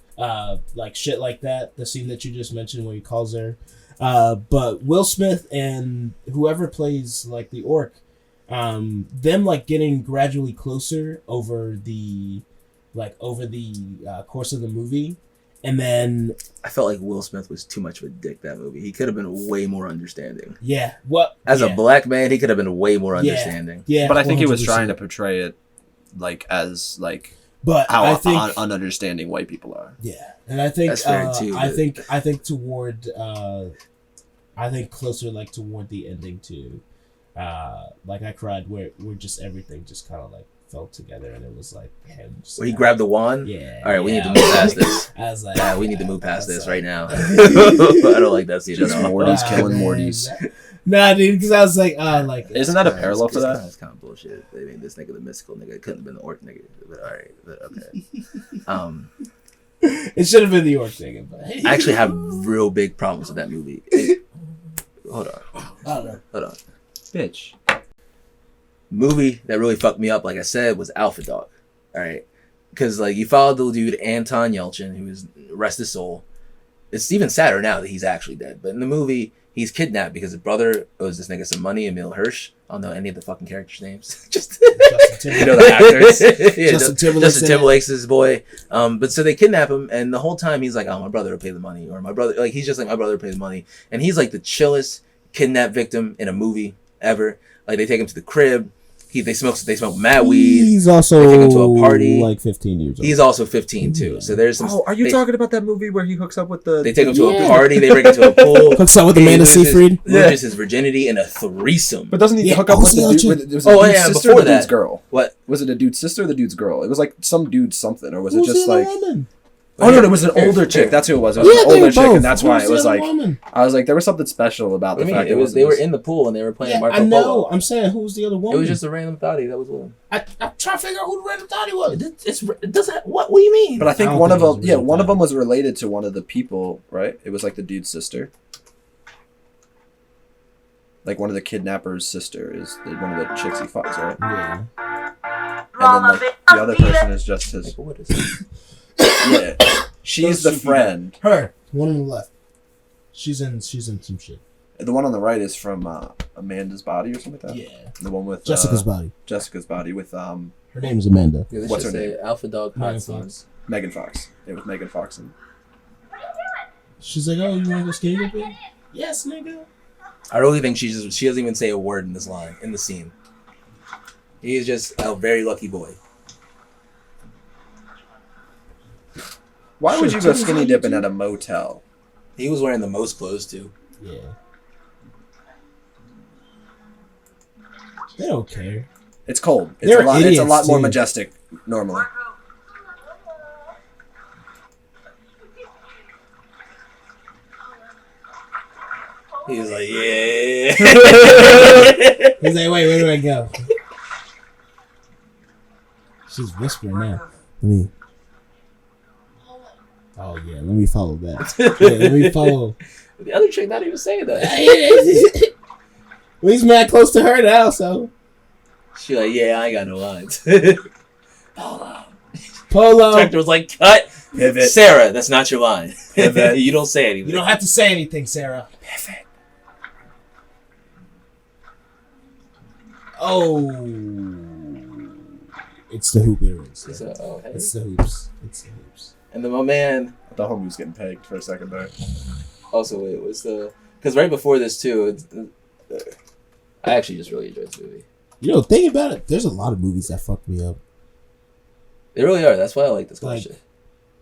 like shit like that. The scene that you just mentioned where he calls her, but Will Smith and whoever plays like the orc, them like getting gradually closer over the course of the movie. And then I felt like Will Smith was too much of a dick that movie. He could have been way more understanding. yeah, what As a black man, he could have been way more understanding. yeah, But I think he was 100%. trying to portray it like as like But how I think ununderstanding white people are. yeah, and I think That's fair too, I but- think toward I think closer toward the ending too. Like I cried where just everything just kind of like fell together, and it was like him. Where he grabbed the wand? Yeah. All right, we need to I move was past like- this. I was like, Yeah, we need to move past I was this like, right now. I don't like that scene at Just all. Morty's Nah, killing man. Morty's. Nah, dude, because I was like, Isn't that a parallel for that? That's kind of bullshit. They made this nigga the mystical nigga. It couldn't have been the orc nigga. But all right, but okay. It should have been the orc thing, but hey. I actually have real big problems with that movie. Hold on. I don't know. Hold on. Bitch. Movie that really fucked me up, like I said, was Alpha Dog. All right, because like you followed the dude Anton Yelchin, who is rest his soul. It's even sadder now that he's actually dead. But in the movie, he's kidnapped because his brother owes this nigga some money. Emil Hirsch. I don't know any of the fucking characters' names. Just Justin you know the actors. Yeah, Justin Timberlake's Justin in it. Timberlake's his boy. But so they kidnap him, and the whole time he's like, "Oh, my brother will pay the money," or "My brother," like he's just like, "My brother will pay the money," and he's like the chillest kidnap victim in a movie ever. Like they take him to the crib. They smoke mad weed. He's also They take him to a party. like 15 years old. He's also 15 too. So there's some. Oh, are you they, talking about that movie where he hooks up with the? They take him to Yeah. a party. They bring him to a pool. Hooks up with He Amanda loses- Seyfried. Loses his virginity in a threesome. But doesn't he Yeah, hook up oh, with the see, dude? With, was it Oh, the dude's yeah, sister before or the dude's that. girl? What? Was it a dude's sister or the dude's girl? It was like some dude something, or was it Who's just the other like? woman? Oh no, it was an older chick. That's who it was. It was Yeah, an they older were chick, both. and that's why Who's it the was other like. woman? I was like, there was something special about the I mean, fact it was wasn't they were just- in the pool and they were playing Yeah, Marco I know. Polo. I'm saying, who's the other woman? It was just a random thotty that was with him. I'm trying to figure out who the random thought he was. It doesn't. What do you mean? But I think I don't one think of it was them, yeah, really one of bad. them was related to one of the people, right? It was like the dude's sister. Like one of the kidnappers' sister is one of the chicks he fucks, right? Yeah. And then like the other person is just his. What is it? Yeah, she's the Those two people. friend. Her, one on the left. She's in some shit. The one on the right is from Amanda's Body or something like that. Yeah. The one with Jessica's body. Jessica's Body with Her name is Amanda. Yeah, What's her name? Alpha Dog Megan Hot Scene. Fox. Megan Fox. It was Megan Fox and She's like, oh, you want to go skating with me? Yes, nigga. I really think she doesn't even say a word in this line in the scene. He is just a very lucky boy. Why would Sure, you go tell me skinny how you dipping do. at a motel? He was wearing the most clothes too. Yeah. They don't care. It's cold. It's They're a lot. It's a idiots, lot more too. majestic normally. He was like, yeah. He's like, wait, where do I go? She's whispering now. Let me. Oh yeah, let me follow that. Yeah, let me follow. The other chick not even saying that. Well, he's mad close to her now, so. She like, yeah, I ain't got no lines. Polo. Director was like, cut. Pivot. Sarah, that's not your line. Pivot. You don't say anything. You don't have to say anything, Sarah. Pivot. Oh. It's the hoop earrings. He said, oh, hey. It's the hoops. It's the hoops. And then my man, I thought homie was getting pegged for a second there. also, wait, what's the... Because right before this, too, I actually just really enjoyed this movie. You know, think about it. There's a lot of movies that fucked me up. They really are. That's why I like this kind Like, of shit.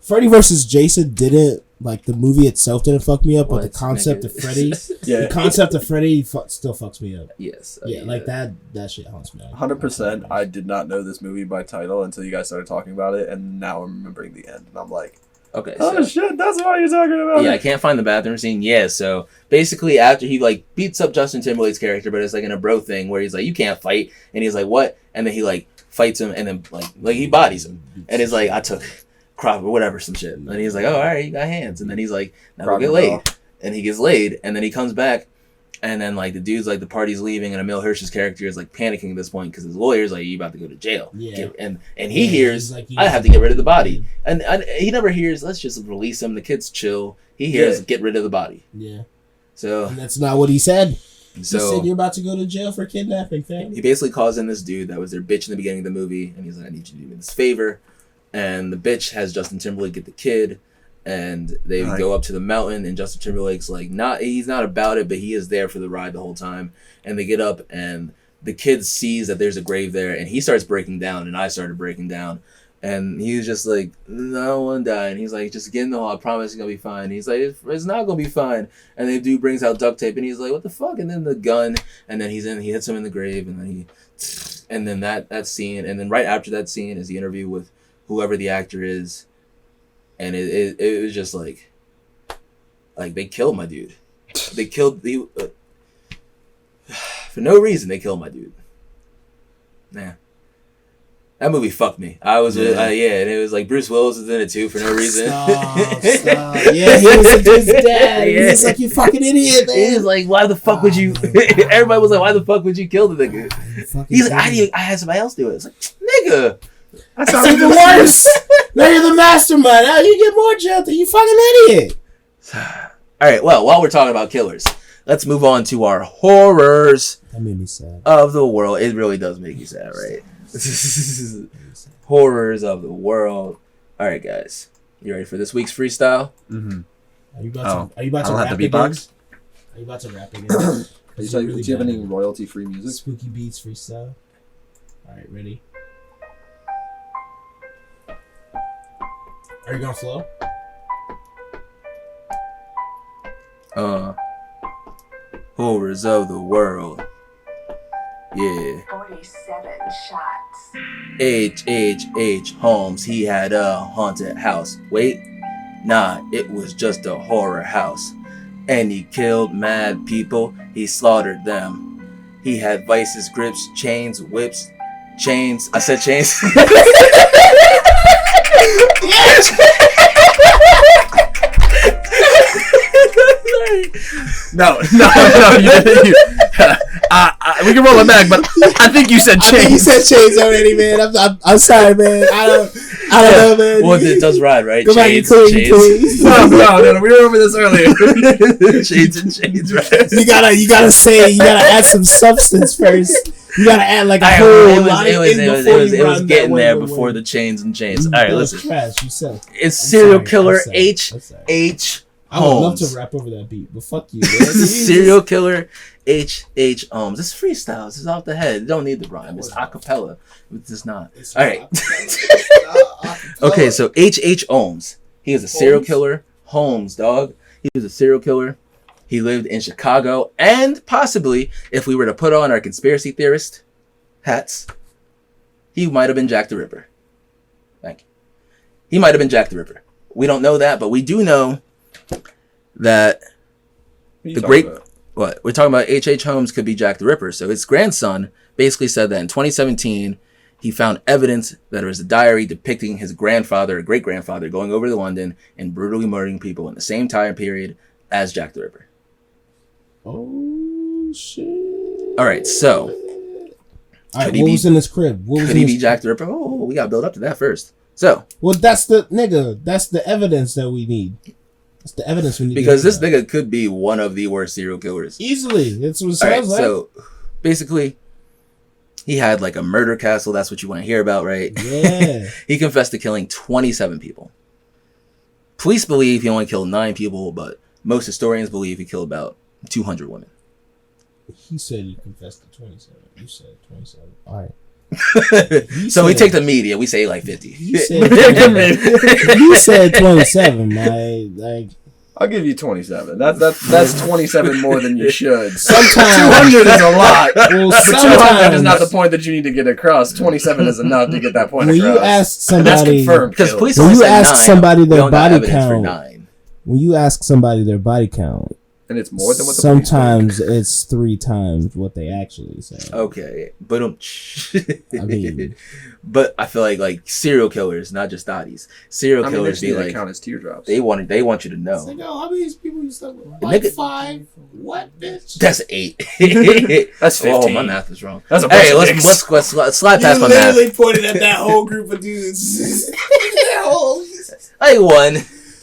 Freddy vs. Jason didn't, like, the movie itself didn't fuck me up, but the What, concept nigga? of Freddy, Yeah. the concept of Freddy still fucks me up. Yes. Yeah, like that shit haunts me. 100%. I did not know this movie by title until you guys started talking about it, and now I'm remembering the end, and I'm like, Okay, oh so... shit, that's why you're talking about Yeah, I it. can't find the bathroom scene. Yeah, so basically after he like beats up Justin Timberlake's character, but it's like in a bro thing where he's like, you can't fight, and he's like, what? And then he like fights him, and then like he bodies him, and he's like, I took crop or whatever some shit, and he's like, oh, all right, you got hands, and then he's like, now go get laid, and he gets laid, and then he comes back, and then like the dude's like the party's leaving, and Emil Hirsch's character is like panicking at this point because his lawyer's like, you about to go to jail, Yeah. and he hears. He's like, I have to get rid of the body. And he never hears, let's just release him. The kid's chill. He hears, Yeah. get rid of the body. Yeah. So, And that's not what he said. He said, so you're about to go to jail for kidnapping, fam. he basically calls in this dude that was their bitch in the beginning of the movie. And he's like, I need you to do me this favor. And the bitch has Justin Timberlake get the kid. And they Right. go up to the mountain. And Justin Timberlake's like, he's not about it, but he is there for the ride the whole time. And they get up and the kid sees that there's a grave there. And he starts breaking down. And I started breaking down. And he was just like, no, I don't want to die. And he's like, just get in the hole. I promise it's going to be fine. And he's like, it's not going to be fine. And the dude brings out duct tape. And he's like, what the fuck? And then the gun. And then he hits him in the grave. And then And then that scene, and then right after that scene is the interview with whoever the actor is, and it was just like they killed my dude. They killed for no reason. They killed my dude. Nah. That movie fucked me. I was, and it was like Bruce Willis was in it too for no reason. Stop. Yeah, he was like his dad. Yeah. He was like, you fucking idiot, man. He was like, why the fuck would you? Everybody was like, why the fuck would you kill the nigga? He's like, I had somebody else do it. It's like, nigga. That's even worse. Now you're the mastermind. Now you get more jail than you fucking idiot. All right, well, while we're talking about killers, let's move on to our horrors. That made me sad. Of the world. It really does make you sad, right? Horrors of the world. All right, guys, you ready for this week's freestyle? Mm-hmm. Are you about to rap again? Are you about to rap again? Do you have any royalty-free music? Spooky Beats freestyle. All right, ready? Are you gonna flow? Horrors of the world. Yeah. 47 shots. H. Holmes, he had a haunted house. Wait, nah, it was just a horror house. And he killed mad people, he slaughtered them. He had vices, grips, chains, whips, chains. I said chains. No. We can roll it back, but I think you said chains. I think you said chains already, man. I'm sorry, man. I don't know, man. Well, it does ride, right? Go back and chains. No, we were over this earlier. Chains and chains, right? You gotta add some substance first. You gotta add like a whole line. It was getting there before the chains and chains. All right, listen. Trash, you said. It's serial killer H. I would love Holmes. to rap over that beat, but fuck you. Serial killer H. Holmes. It's freestyle. This is off the head. You don't need the rhyme. It's acapella. It's not. All right. Okay, so H. Holmes. He was a serial killer. Holmes, dog. He was a serial killer. He lived in Chicago, and possibly, if we were to put on our conspiracy theorist hats, he might have been Jack the Ripper. Thank you. He might have been Jack the Ripper. We don't know that, but we do know that what we're talking about, H. Holmes could be Jack the Ripper. So his grandson basically said that in 2017 he found evidence that there was a diary depicting his grandfather or great grandfather going over to London and brutally murdering people in the same time period as Jack the Ripper. Oh shit! All right, so what was in his crib? Could he be Jack the Ripper? Oh, we gotta build up to that first. So, well, that's the evidence that we need. That's the evidence we need. Because this nigga could be one of the worst serial killers. Easily. That's what it sounds like. So, basically, he had like a murder castle. That's what you want to hear about, right? Yeah. He confessed to killing 27 people. Police believe he only killed 9 people, but most historians believe he killed about 200 women. He said he confessed to 27. You said 27. All right. So we take the media. We say like 50. You said 27, man. Like, I'll give you 27. That's 27 more than you should. Sometimes 200 is a lot. Well, but 200 is not the point that you need to get across. 27 is enough to get that point across. When you ask somebody, that's confirmed. Because police when you ask 9, somebody their body count, 9. when you ask somebody their body count, and it's more than what the sometimes it's 3 times what they actually say. Okay, but I mean, but I feel like serial killers, not just thotties. Serial killers be like count as teardrops. They want you to know. It's like, how many people you stuck with? Like 5? What, bitch? That's 8. That's 15. Oh, my math is wrong. That's a hey, let's slide past my math. You literally pointed at that whole group of dudes. That whole. I won.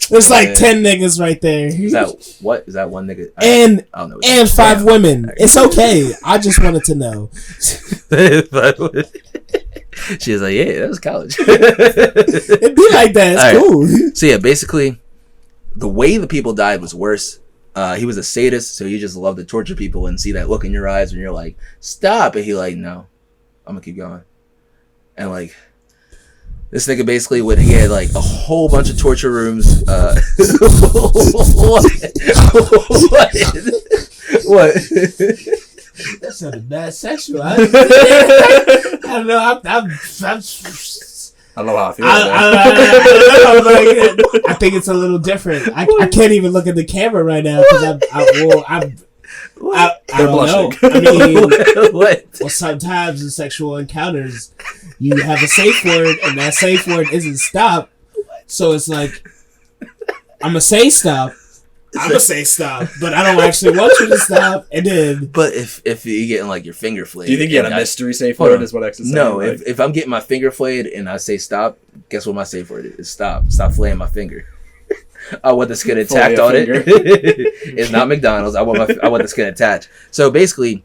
There's like 10 niggas right there. Is that what? Is that one nigga? And I don't know. And 5 women. It's okay. I just wanted to know. She was like, yeah, that was college. It'd be like that. It's right. Cool. So yeah, basically, the way the people died was worse. He was a sadist, so he just loved to torture people and see that look in your eyes when you're like, stop. And he like, no, I'm gonna keep going. And like, this nigga basically he had like a whole bunch of torture rooms. What? That sounded bad sexual. I don't know. I'm I don't know how I feel. I think it's a little different. I can't even look at the camera right now because I don't know. I mean, What? well, sometimes in sexual encounters, you have a safe word, and that safe word isn't stop. So it's like, I'm gonna say stop. I'm gonna say stop, but I don't actually want you to stop. And then, But if you're getting like your finger flayed, Do you think you had and a I- mystery safe Hold word? on. Is what X is saying? No, Like, if I'm getting my finger flayed and I say stop, guess what my safe word is? Stop. Stop flaying my finger. I want the skin attacked on it. It's not McDonald's. I want the skin attached. So basically,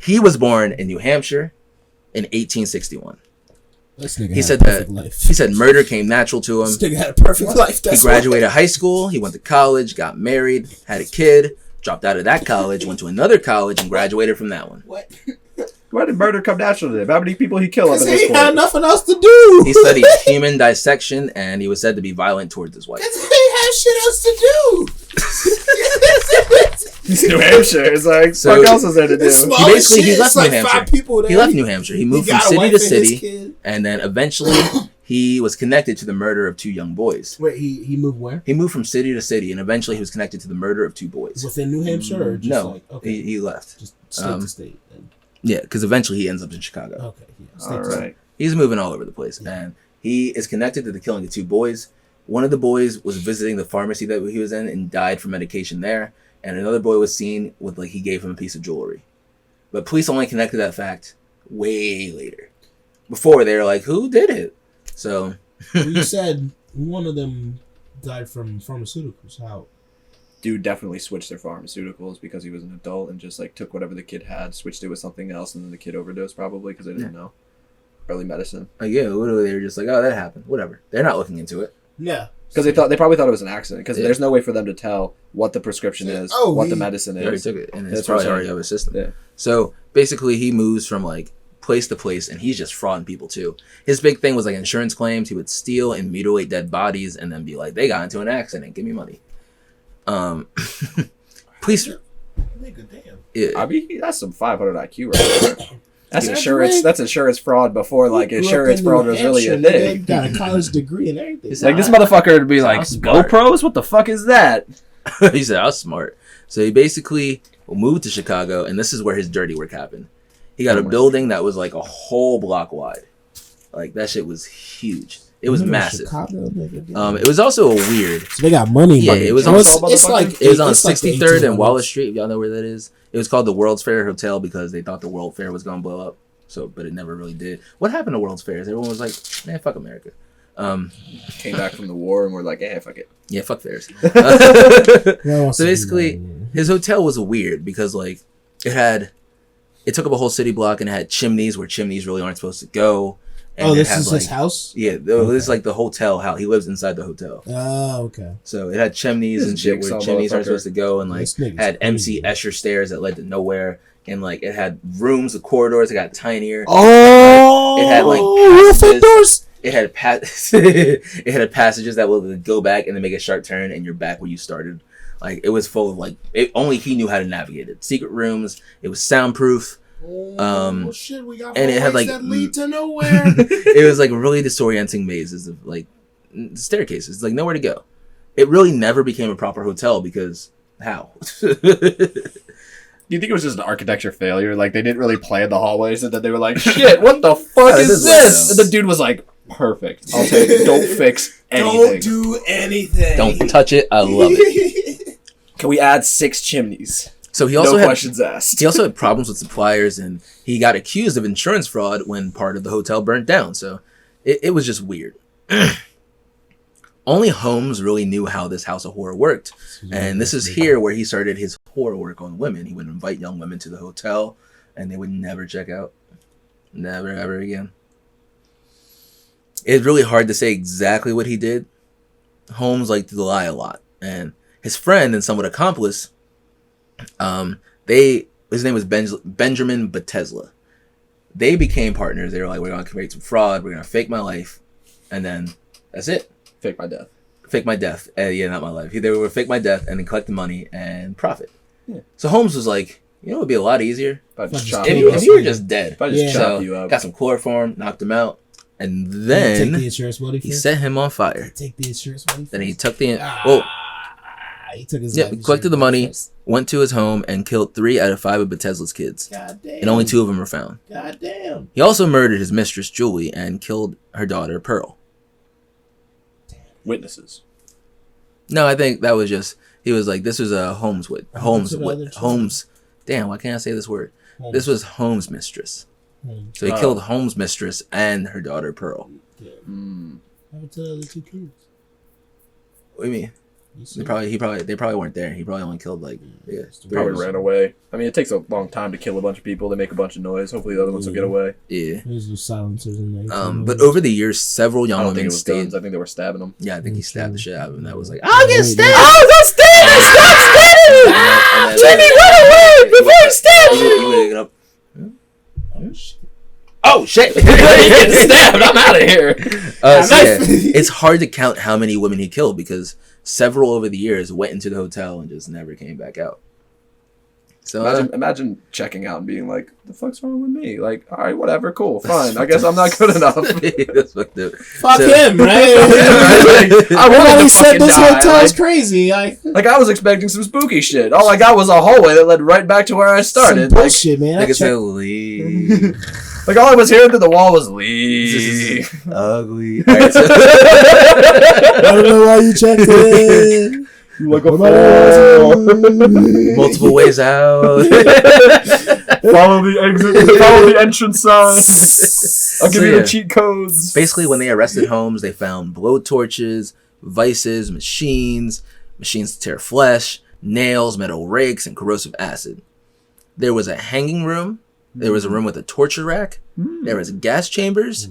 he was born in New Hampshire in 1861. this nigga He had said a that perfect life. he said murder came natural to him. This nigga had a perfect life. He That's graduated high school. He went to college, got married, had a kid, dropped out of that college, went to another college, and graduated from that one. What? why did murder come natural to him? How many people he killed up Because at this he had point? nothing else to do. He studied human dissection, and he was said to be violent towards his wife. Because he had shit else to do. It's New Hampshire. It's like, So- what else is there to do? It's small He basically- as he shit. left It's like New Hampshire. 5 people there. He left New Hampshire. He moved from got a city wife to and his city, kid. and then eventually he was connected to the murder of 2 young boys. Wait, he moved where? He moved from city to city, and eventually he was connected to the murder of 2 boys. Within New Hampshire or just No, like okay, he left. just state to state. Then. Yeah, because eventually he ends up in Chicago. Okay, yeah, state All to state. right. He's moving all over the place, and he is connected to the killing of 2 boys. One of the boys was visiting the pharmacy that he was in and died from medication there, and another boy was seen with he gave him a piece of jewelry. But police only connected that fact way later. Before they were like, who did it? So Well, you said one of them died from pharmaceuticals. How? Dude definitely switched their pharmaceuticals because he was an adult and just like took whatever the kid had, switched it with something else, and then the kid overdosed probably because they didn't know. Early medicine. yeah, literally they were just like, oh, that happened. Whatever. They're not looking into it. Yeah. Because they probably thought it was an accident. Because Yeah. there's no way for them to tell what the prescription is, Oh, what the he- medicine They already is. took it, and it's That's what I'm probably already saying. out of his system. Yeah. So basically, he moves from place to place, and he's just frauding people too. His big thing was insurance claims. He would steal and mutilate dead bodies, and then be like, "They got into an accident. Give me money." Police. Nigga, damn. Yeah, I mean, that's some 500 IQ right there. That's That's insurance. right. That's insurance fraud before He grew insurance up in fraud New was really a Hampshire, thing. nigga, got a college degree and everything. He's like, This motherfucker would be like, Sounds smart. GoPros? What the fuck is that? he said, "I was smart." So he basically moved to Chicago, and this is where his dirty work happened. He got a building that was a whole block wide. That shit was huge. It was massive. Chicago, nigga. It was also a weird. So they got money. Yeah, money. it was It's, on- it's like It was on it's like the 63rd and 1800s. Wallace Street. Y'all know where that is? It was called the World's Fair Hotel because they thought the World Fair was gonna blow up. But it never really did. What happened to World's Fairs? Everyone was like, "Man, fuck America." Came back from the war and we're like, hey, fuck it. Yeah, fuck fairs. Well, So basically, his hotel was weird because it took up a whole city block and it had chimneys where chimneys really aren't supposed to go. And oh, it this had, is his house. Yeah, this is the hotel house. He lives inside the hotel. Oh, okay. So it had chimneys This and shit big where son chimneys aren't motherfucker. supposed to go, and This nigga's had MC crazy. Escher stairs that led to nowhere, and it had rooms, the corridors that got tinier. Oh, It had, roofing doors. It had it had passages that would go back and then make a sharp turn, and you're back where you started. It was full of only he knew how to navigate it. Secret rooms. It was soundproof. Oh shit, we got and it had, hallways that lead to nowhere. It was really disorienting mazes of staircases, nowhere to go. It really never became a proper hotel because how? Do you think it was just an architecture failure? They didn't really plan the hallways and then they were like, shit, what the fuck Yeah, is this is this? like- And the dude was like, perfect. I'll take it. Don't fix anything. Don't do anything. Don't touch it. I love it. Can we add 6 chimneys? So he also No had questions asked. he also had problems with suppliers, and he got accused of insurance fraud when part of the hotel burnt down. So it was just weird. Only Holmes really knew how this house of horror worked. And this is here where he started his horror work on women. He would invite young women to the hotel, and they would never check out. Never, ever again. It's really hard to say exactly what he did. Holmes liked to lie a lot. And his friend and somewhat accomplice, his name was Benjamin Batesla. They became partners. They were like, we're going to commit some fraud. We're going to fake my life. And then that's it. Fake my death. Fake my death. Yeah, not my life. They would fake my death and then collect the money and profit. Yeah. So Holmes was like, You know what would be a lot easier? If I just If chop If you you, up. if you were just dead. If I just Yeah. chop So, you up. got some chloroform, knocked him out, and Take the then insurance money he first? set him on fire. Take the insurance money Then he first? took the Ah, he took his yeah, life collected the insurance money, first. went to his home, and killed 3 out of 5 of Bethesda's kids, God damn. and only 2 of them were found. God damn. He also murdered his mistress Julie and killed her daughter Pearl. Witnesses. No, I think that was just he was like this was a Holmes with Holmes to the other with children? Holmes. Damn, why can't I say this word? This was Holmes' mistress. Holmes. So he Oh. killed Holmes' mistress and her daughter Pearl. Mm. What happened to the other 2 kids? What do you mean? You They said- probably weren't there. He probably only killed like yeah, 3 Probably of them. ran away. I mean, it takes a long time to kill a bunch of people. They make a bunch of noise. Hopefully, the other ones will get away. Yeah. There's no silencers in there. But over the years, several I young don't think women it was stayed. guns. I think they were stabbing them. Yeah, I think he Okay. stabbed the shit out of him. That was like, I'll get Wait, stabbed. wait. I'll get stabbed. Stop stabbing me. Jimmy, run away before he stabs you. You would get up. Oh shit! He gets stabbed. I'm out of here. So yeah, it's hard to count how many women he killed because several over the years went into the hotel and just never came back out. So Imagine checking out and being like, "The fuck's wrong with me?" Like, all right, whatever, cool, fine. I guess I'm not good enough. That's fucked up. Fuck So- him, right? I wanted Everybody to said fucking this die. hotel's crazy. Like I was expecting some spooky shit. All I got was a hallway that led right back to where I started. Some Like, bullshit, man. Like I I said, checked- leave. like all I was hearing through the wall was This leave. is ugly. All right, so- I don't know why you checked it. Like a multiple ways out. Follow the exit. Follow the entrance sign. I'll give So, you yeah. the cheat codes. Basically, when they arrested Holmes, they found blowtorches, vices, machines to tear flesh, nails, metal rakes, and corrosive acid. There was a hanging room. There was a room with a torture rack. There was gas chambers.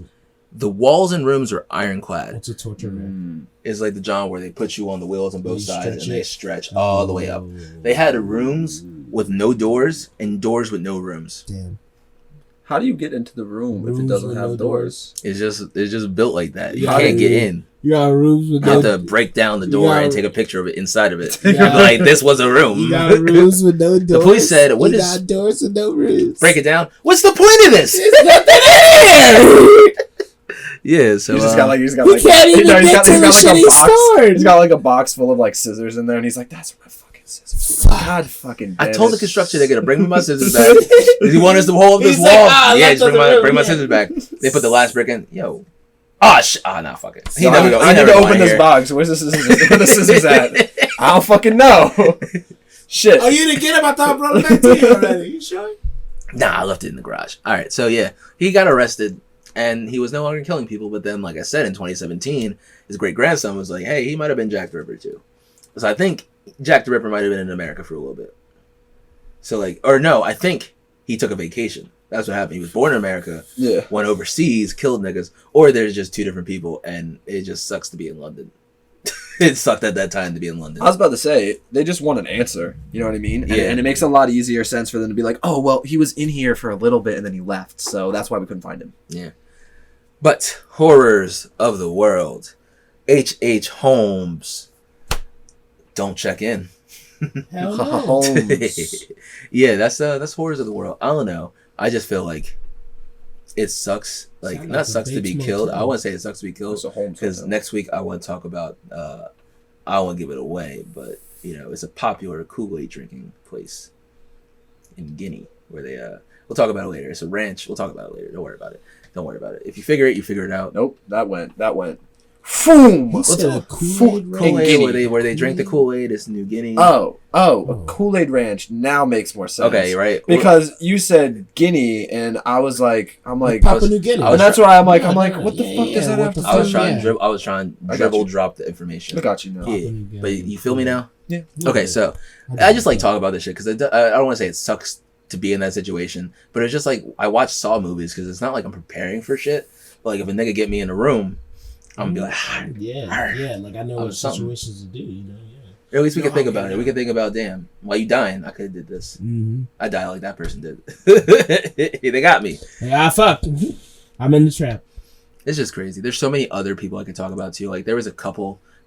The walls and rooms were ironclad. What's a torture man? It's like the John where they put you on the wheels on both You sides stretch and they it. stretch all the way up. They had rooms with no doors and doors with no rooms. Damn. How do you get into the room if it Rooms doesn't with have no doors? It's just built like that. You Yeah. can't get in. You got rooms with You have no. to break down the door Yeah. and take a picture of it inside of it. Yeah. Like this was a room. You got rooms with no doors. police said, "What you is- got doors with no rooms. Break it down. What's the point of this? There's nothing in there. Yeah, so He's just got like We can't even get to the shitty store. He's got like a box full of like scissors in there, and he's like, "That's my fucking scissors." God fucking. I damn told it. the constructor they're gonna bring me my scissors back. Does he want us to hold up this He's wall? like, "Ah, yeah, left just of the room, bring my yeah." scissors back. They put the last brick in. Yo. Nah, fuck it. He So never I go. need He never to go open in this here. box. Where's the scissors? Where the scissors at? I don't fucking know. Shit. Oh, you didn't get him? I thought I brought him back to you already. You sure? Nah, I left it in the garage. All right, so yeah, he got arrested, and he was no longer killing people. But then, like I said, in 2017, his great grandson was like, "Hey, he might have been Jack the Ripper too." So I think Jack the Ripper might have been in America for a little bit. So like, or no, I think he took a vacation. That's what happened. He was born in America, Yeah. went overseas, killed niggas, or there's just two different people, and it just sucks to be in London. It sucked at that time to be in London. I was about to say, they just want an answer. You know what I mean? And, Yeah. and it makes a lot easier sense for them to be like, "Oh, well, he was in here for a little bit and then he left, so that's why we couldn't find him." Yeah. But horrors of the world. H.H. Holmes. Don't check in. Hell no. Holmes. Yeah, that's horrors of the world. I don't know. I just feel like it sucks. Like Sound not like a sucks to be Bates killed. I Motel. wouldn't say it sucks to be killed It's a Holmes because hotel. next week I want to talk about. I won't give it away, but you know it's a popular Kool-Aid drinking place in Guinea where they. We'll talk about it later. It's a ranch. We'll talk about it later. Don't worry about it. Don't worry about it. If you figure it, you figure it out. Nope, that went. Boom! He said a Kool-Aid Kool-Aid ranch? Kool-Aid Guinea. where they drink the Kool-Aid. It's New Guinea. Oh, Oh. a Kool-Aid Ranch now makes more sense. Okay, right. Because you said Guinea, and I was like, I'm like, Papua New Guinea. I was and that's why I'm like, No, what the yeah, fuck yeah, does that what have the to I was do? trying. Yeah. I was trying. I got Dribble you. drop the information. I got you now. Yeah, but you feel me now? Yeah. Okay, so I just like talk about this shit because I don't want to say it sucks to be in that situation, but it's just like I watch Saw movies because it's not like I'm preparing for shit. But like if a nigga get me in a room, I'm gonna be like, yeah, like I know Oh, what something. situations to do, you know, yeah. or at least we No, can think okay, about it. yeah. We can think about, damn, while you dying, I could have did this. Mm-hmm. I die like that person did. They got me. Yeah, fuck. I'm in the trap. It's just crazy. There's so many other people I can talk about too. Like there was a couple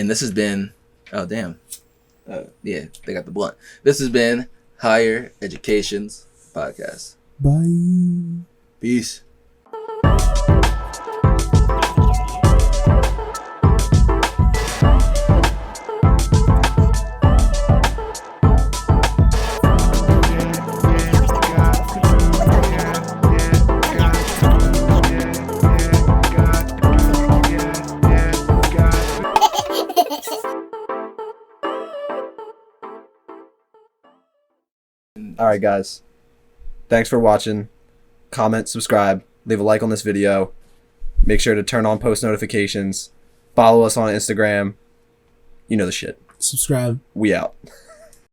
And this has been, oh damn, yeah, they got the blunt. This has been Higher Education's podcast. Bye. Peace. All right, guys. Thanks for watching. Comment, subscribe, leave a like on this video. Make sure to turn on post notifications. Follow us on Instagram. You know the shit. Subscribe. We out.